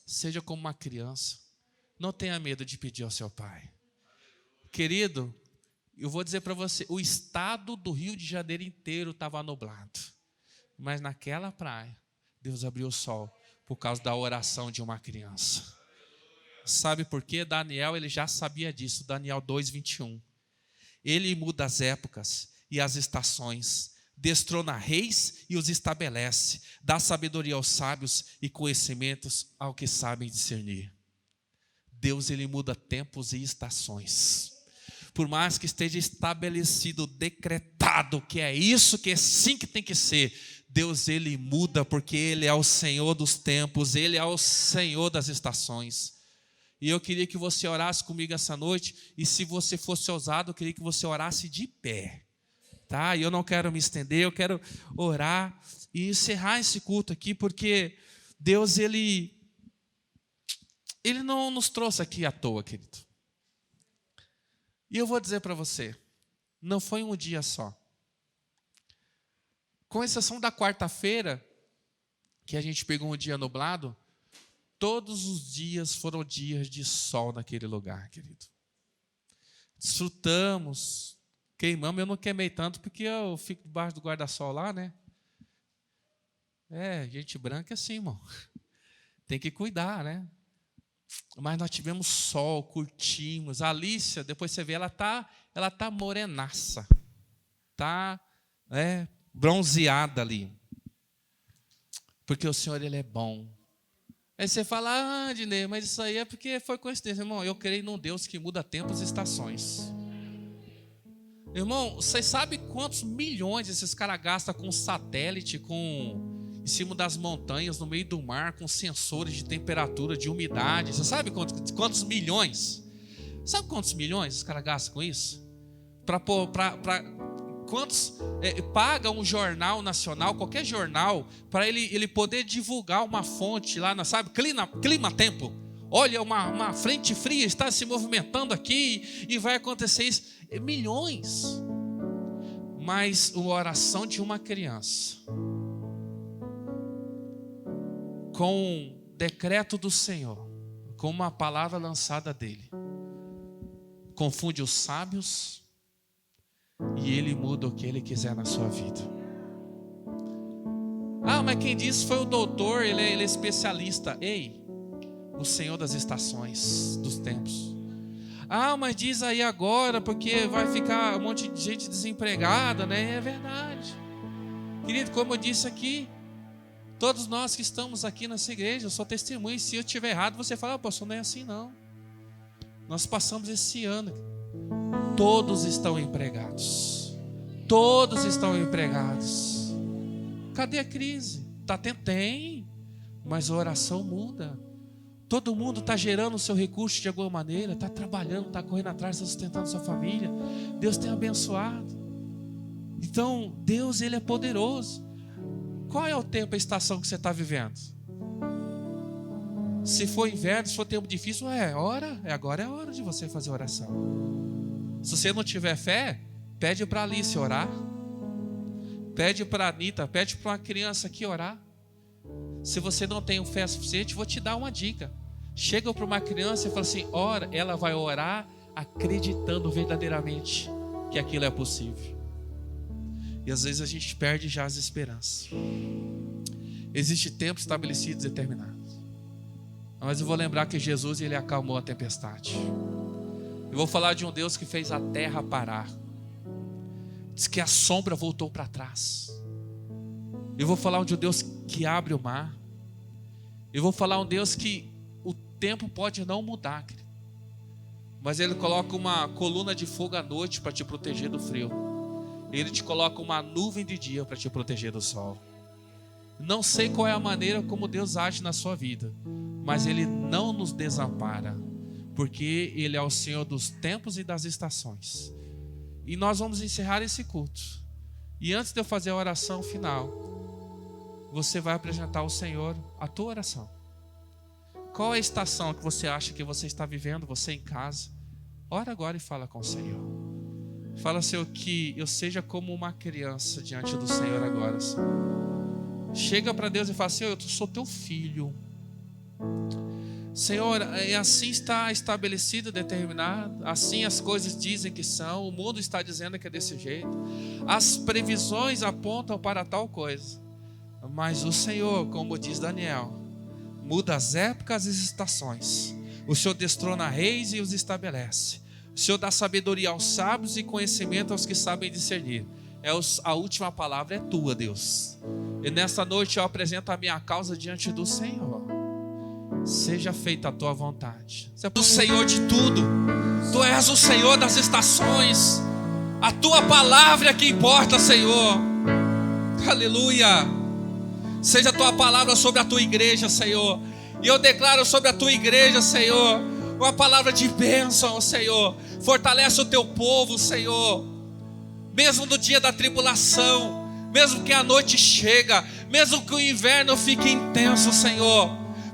Seja como uma criança. Não tenha medo de pedir ao seu pai. Querido, eu vou dizer para você, o estado do Rio de Janeiro inteiro estava nublado. Mas naquela praia, Deus abriu o sol por causa da oração de uma criança. Sabe por quê? Daniel, ele já sabia disso, Daniel 2:21. Ele muda as épocas e as estações, destrona reis e os estabelece, dá sabedoria aos sábios e conhecimentos ao que sabem discernir. Deus, ele muda tempos e estações. Por mais que esteja estabelecido, decretado, que é isso, que é assim que tem que ser, Deus, ele muda, porque ele é o Senhor dos tempos, ele é o Senhor das estações. E eu queria que você orasse comigo essa noite, e se você fosse ousado, eu queria que você orasse de pé, tá? E eu não quero me estender, eu quero orar e encerrar esse culto aqui, porque Deus, ele não nos trouxe aqui à toa, querido. E eu vou dizer para você, não foi um dia só. Com exceção da quarta-feira, que a gente pegou um dia nublado, todos os dias foram dias de sol naquele lugar, querido. Desfrutamos, queimamos, eu não queimei tanto porque eu fico debaixo do guarda-sol lá, né? Gente branca é assim, irmão. Tem que cuidar, né? Mas nós tivemos sol, curtimos. A Alicia, depois você vê, ela tá morenaça. Tá bronzeada ali. Porque o Senhor, ele é bom. Aí você fala, Dinei, mas isso aí é porque foi coincidência. Irmão, eu creio num Deus que muda tempos e estações. Irmão, vocês sabem quantos milhões esses caras gastam com satélite, em cima das montanhas, no meio do mar, com sensores de temperatura, de umidade? Você sabe quantos milhões? Sabe quantos milhões os caras gastam com isso? Quantos paga um jornal nacional, qualquer jornal, para ele poder divulgar uma fonte lá, sabe? Clima tempo. Olha, uma frente fria está se movimentando aqui e vai acontecer isso. Milhões. Mas a oração de uma criança, com decreto do Senhor, com uma palavra lançada dele, confunde os sábios e ele muda o que ele quiser na sua vida. Mas quem disse foi o doutor, ele é especialista. Ei, o Senhor das estações, dos tempos. Mas diz aí agora, porque vai ficar um monte de gente desempregada, né? É verdade. Querido, como eu disse aqui, todos nós que estamos aqui nessa igreja, eu sou testemunha, e se eu estiver errado, você fala, pastor, não é assim não. Nós passamos esse ano, todos estão empregados. Todos estão empregados. Cadê a crise? Tem, mas a oração muda. Todo mundo está gerando o seu recurso de alguma maneira, está trabalhando, está correndo atrás, está sustentando sua família. Deus tem abençoado. Então, Deus, Ele é poderoso. Qual é o tempo, a estação que você está vivendo? Se for inverno, se for tempo difícil, agora é a hora de você fazer oração. Se você não tiver fé, pede para a Alice orar. Pede para a Anitta, pede para uma criança aqui orar. Se você não tem fé suficiente, vou te dar uma dica. Chega para uma criança e fala assim, ora, ela vai orar acreditando verdadeiramente que aquilo é possível. E às vezes a gente perde já as esperanças. Existem tempos estabelecidos e determinados. Mas eu vou lembrar que Jesus, Ele acalmou a tempestade. Eu vou falar de um Deus que fez a terra parar. Diz que a sombra voltou para trás. Eu vou falar de um Deus que abre o mar. Eu vou falar de um Deus que o tempo pode não mudar, mas Ele coloca uma coluna de fogo à noite para te proteger do frio. Ele te coloca uma nuvem de dia para te proteger do sol. Não sei qual é a maneira como Deus age na sua vida, mas Ele não nos desampara, porque Ele é o Senhor dos tempos e das estações. E nós vamos encerrar esse culto. E antes de eu fazer a oração final, você vai apresentar ao Senhor a tua oração. Qual é a estação que você acha que você está vivendo, você em casa? Ora agora e fala com o Senhor. Fala, Senhor, que eu seja como uma criança diante do Senhor agora, Senhor. Chega para Deus e fala, Senhor, eu sou teu filho. Senhor, assim está estabelecido, determinado. Assim as coisas dizem que são. O mundo está dizendo que é desse jeito. As previsões apontam para tal coisa. Mas o Senhor, como diz Daniel, muda as épocas e as estações. O Senhor destrona reis e os estabelece. O Senhor dá sabedoria aos sábios e conhecimento aos que sabem discernir. A última palavra é tua, Deus. E nesta noite eu apresento a minha causa diante do Senhor. Seja feita a tua vontade. Você é o Senhor de tudo. Tu és o Senhor das estações. A tua palavra é que importa, Senhor. Aleluia. Seja a tua palavra sobre a tua igreja, Senhor. E eu declaro sobre a tua igreja, Senhor, uma palavra de bênção, Senhor. Fortalece o teu povo, Senhor. Mesmo no dia da tribulação, mesmo que a noite chega, mesmo que o inverno fique intenso, Senhor,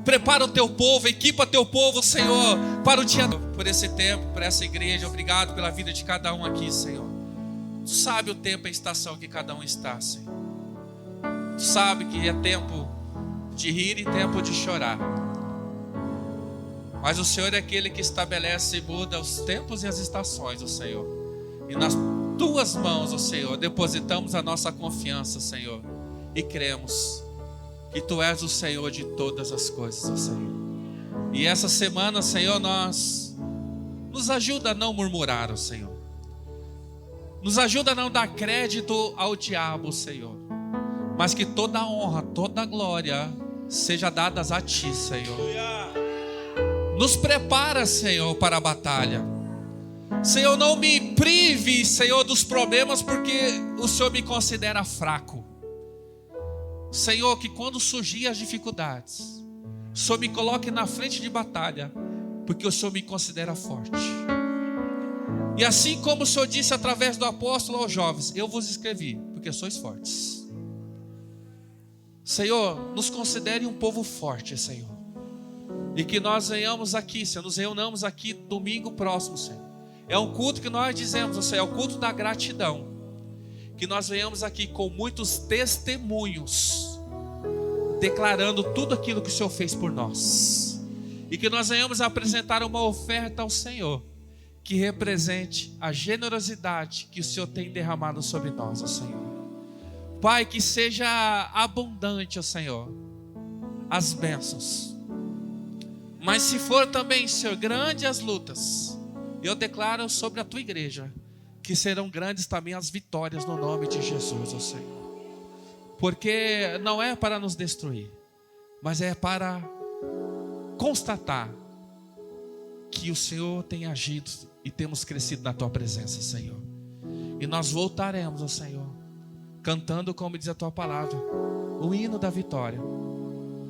prepara o teu povo, equipa teu povo, Senhor, para o dia, por esse tempo, por essa igreja. Obrigado pela vida de cada um aqui, Senhor. Tu sabe o tempo e a estação que cada um está, Senhor. Tu sabe que é tempo de rir e tempo de chorar. Mas o Senhor é aquele que estabelece e muda os tempos e as estações, o Senhor. E nas tuas mãos, o Senhor, depositamos a nossa confiança, Senhor. E cremos que Tu és o Senhor de todas as coisas, ó Senhor. E essa semana, Senhor, nos ajuda a não murmurar, ó Senhor. Nos ajuda a não dar crédito ao diabo, Senhor. Mas que toda a honra, toda a glória seja dadas a Ti, Senhor. Nos prepara, Senhor, para a batalha. Senhor, não me prive, Senhor, dos problemas, porque o Senhor me considera fraco. Senhor, que quando surgir as dificuldades, o Senhor me coloque na frente de batalha, porque o Senhor me considera forte. E assim como o Senhor disse através do apóstolo aos jovens, eu vos escrevi, porque sois fortes. Senhor, nos considere um povo forte, Senhor. E que nós venhamos aqui, Senhor, nos reunamos aqui domingo próximo, Senhor. É um culto que nós dizemos, Senhor, é o culto da gratidão. Que nós venhamos aqui com muitos testemunhos, declarando tudo aquilo que o Senhor fez por nós. E que nós venhamos apresentar uma oferta ao Senhor, que represente a generosidade que o Senhor tem derramado sobre nós, ó Senhor. Pai, que seja abundante, ó Senhor, as bênçãos. Mas se for também, Senhor, grandes as lutas, eu declaro sobre a Tua igreja que serão grandes também as vitórias no nome de Jesus, ó Senhor. Porque não é para nos destruir, mas é para constatar que o Senhor tem agido e temos crescido na Tua presença, Senhor. E nós voltaremos, ó Senhor, cantando, como diz a Tua palavra, o hino da vitória.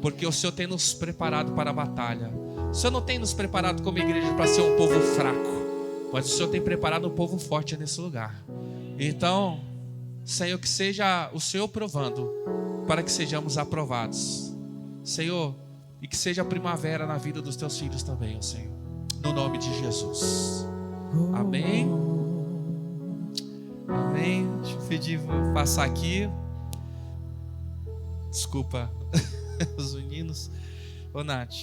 Porque o Senhor tem nos preparado para a batalha. O Senhor não tem nos preparado como igreja para ser um povo fraco, mas o Senhor tem preparado um povo forte nesse lugar. Então, Senhor, que seja o Senhor provando para que sejamos aprovados. Senhor, e que seja a primavera na vida dos teus filhos também, ó Senhor. No nome de Jesus. Amém. Amém. Deixa eu pedir, vou passar aqui. Desculpa os meninos. Ô, Nath.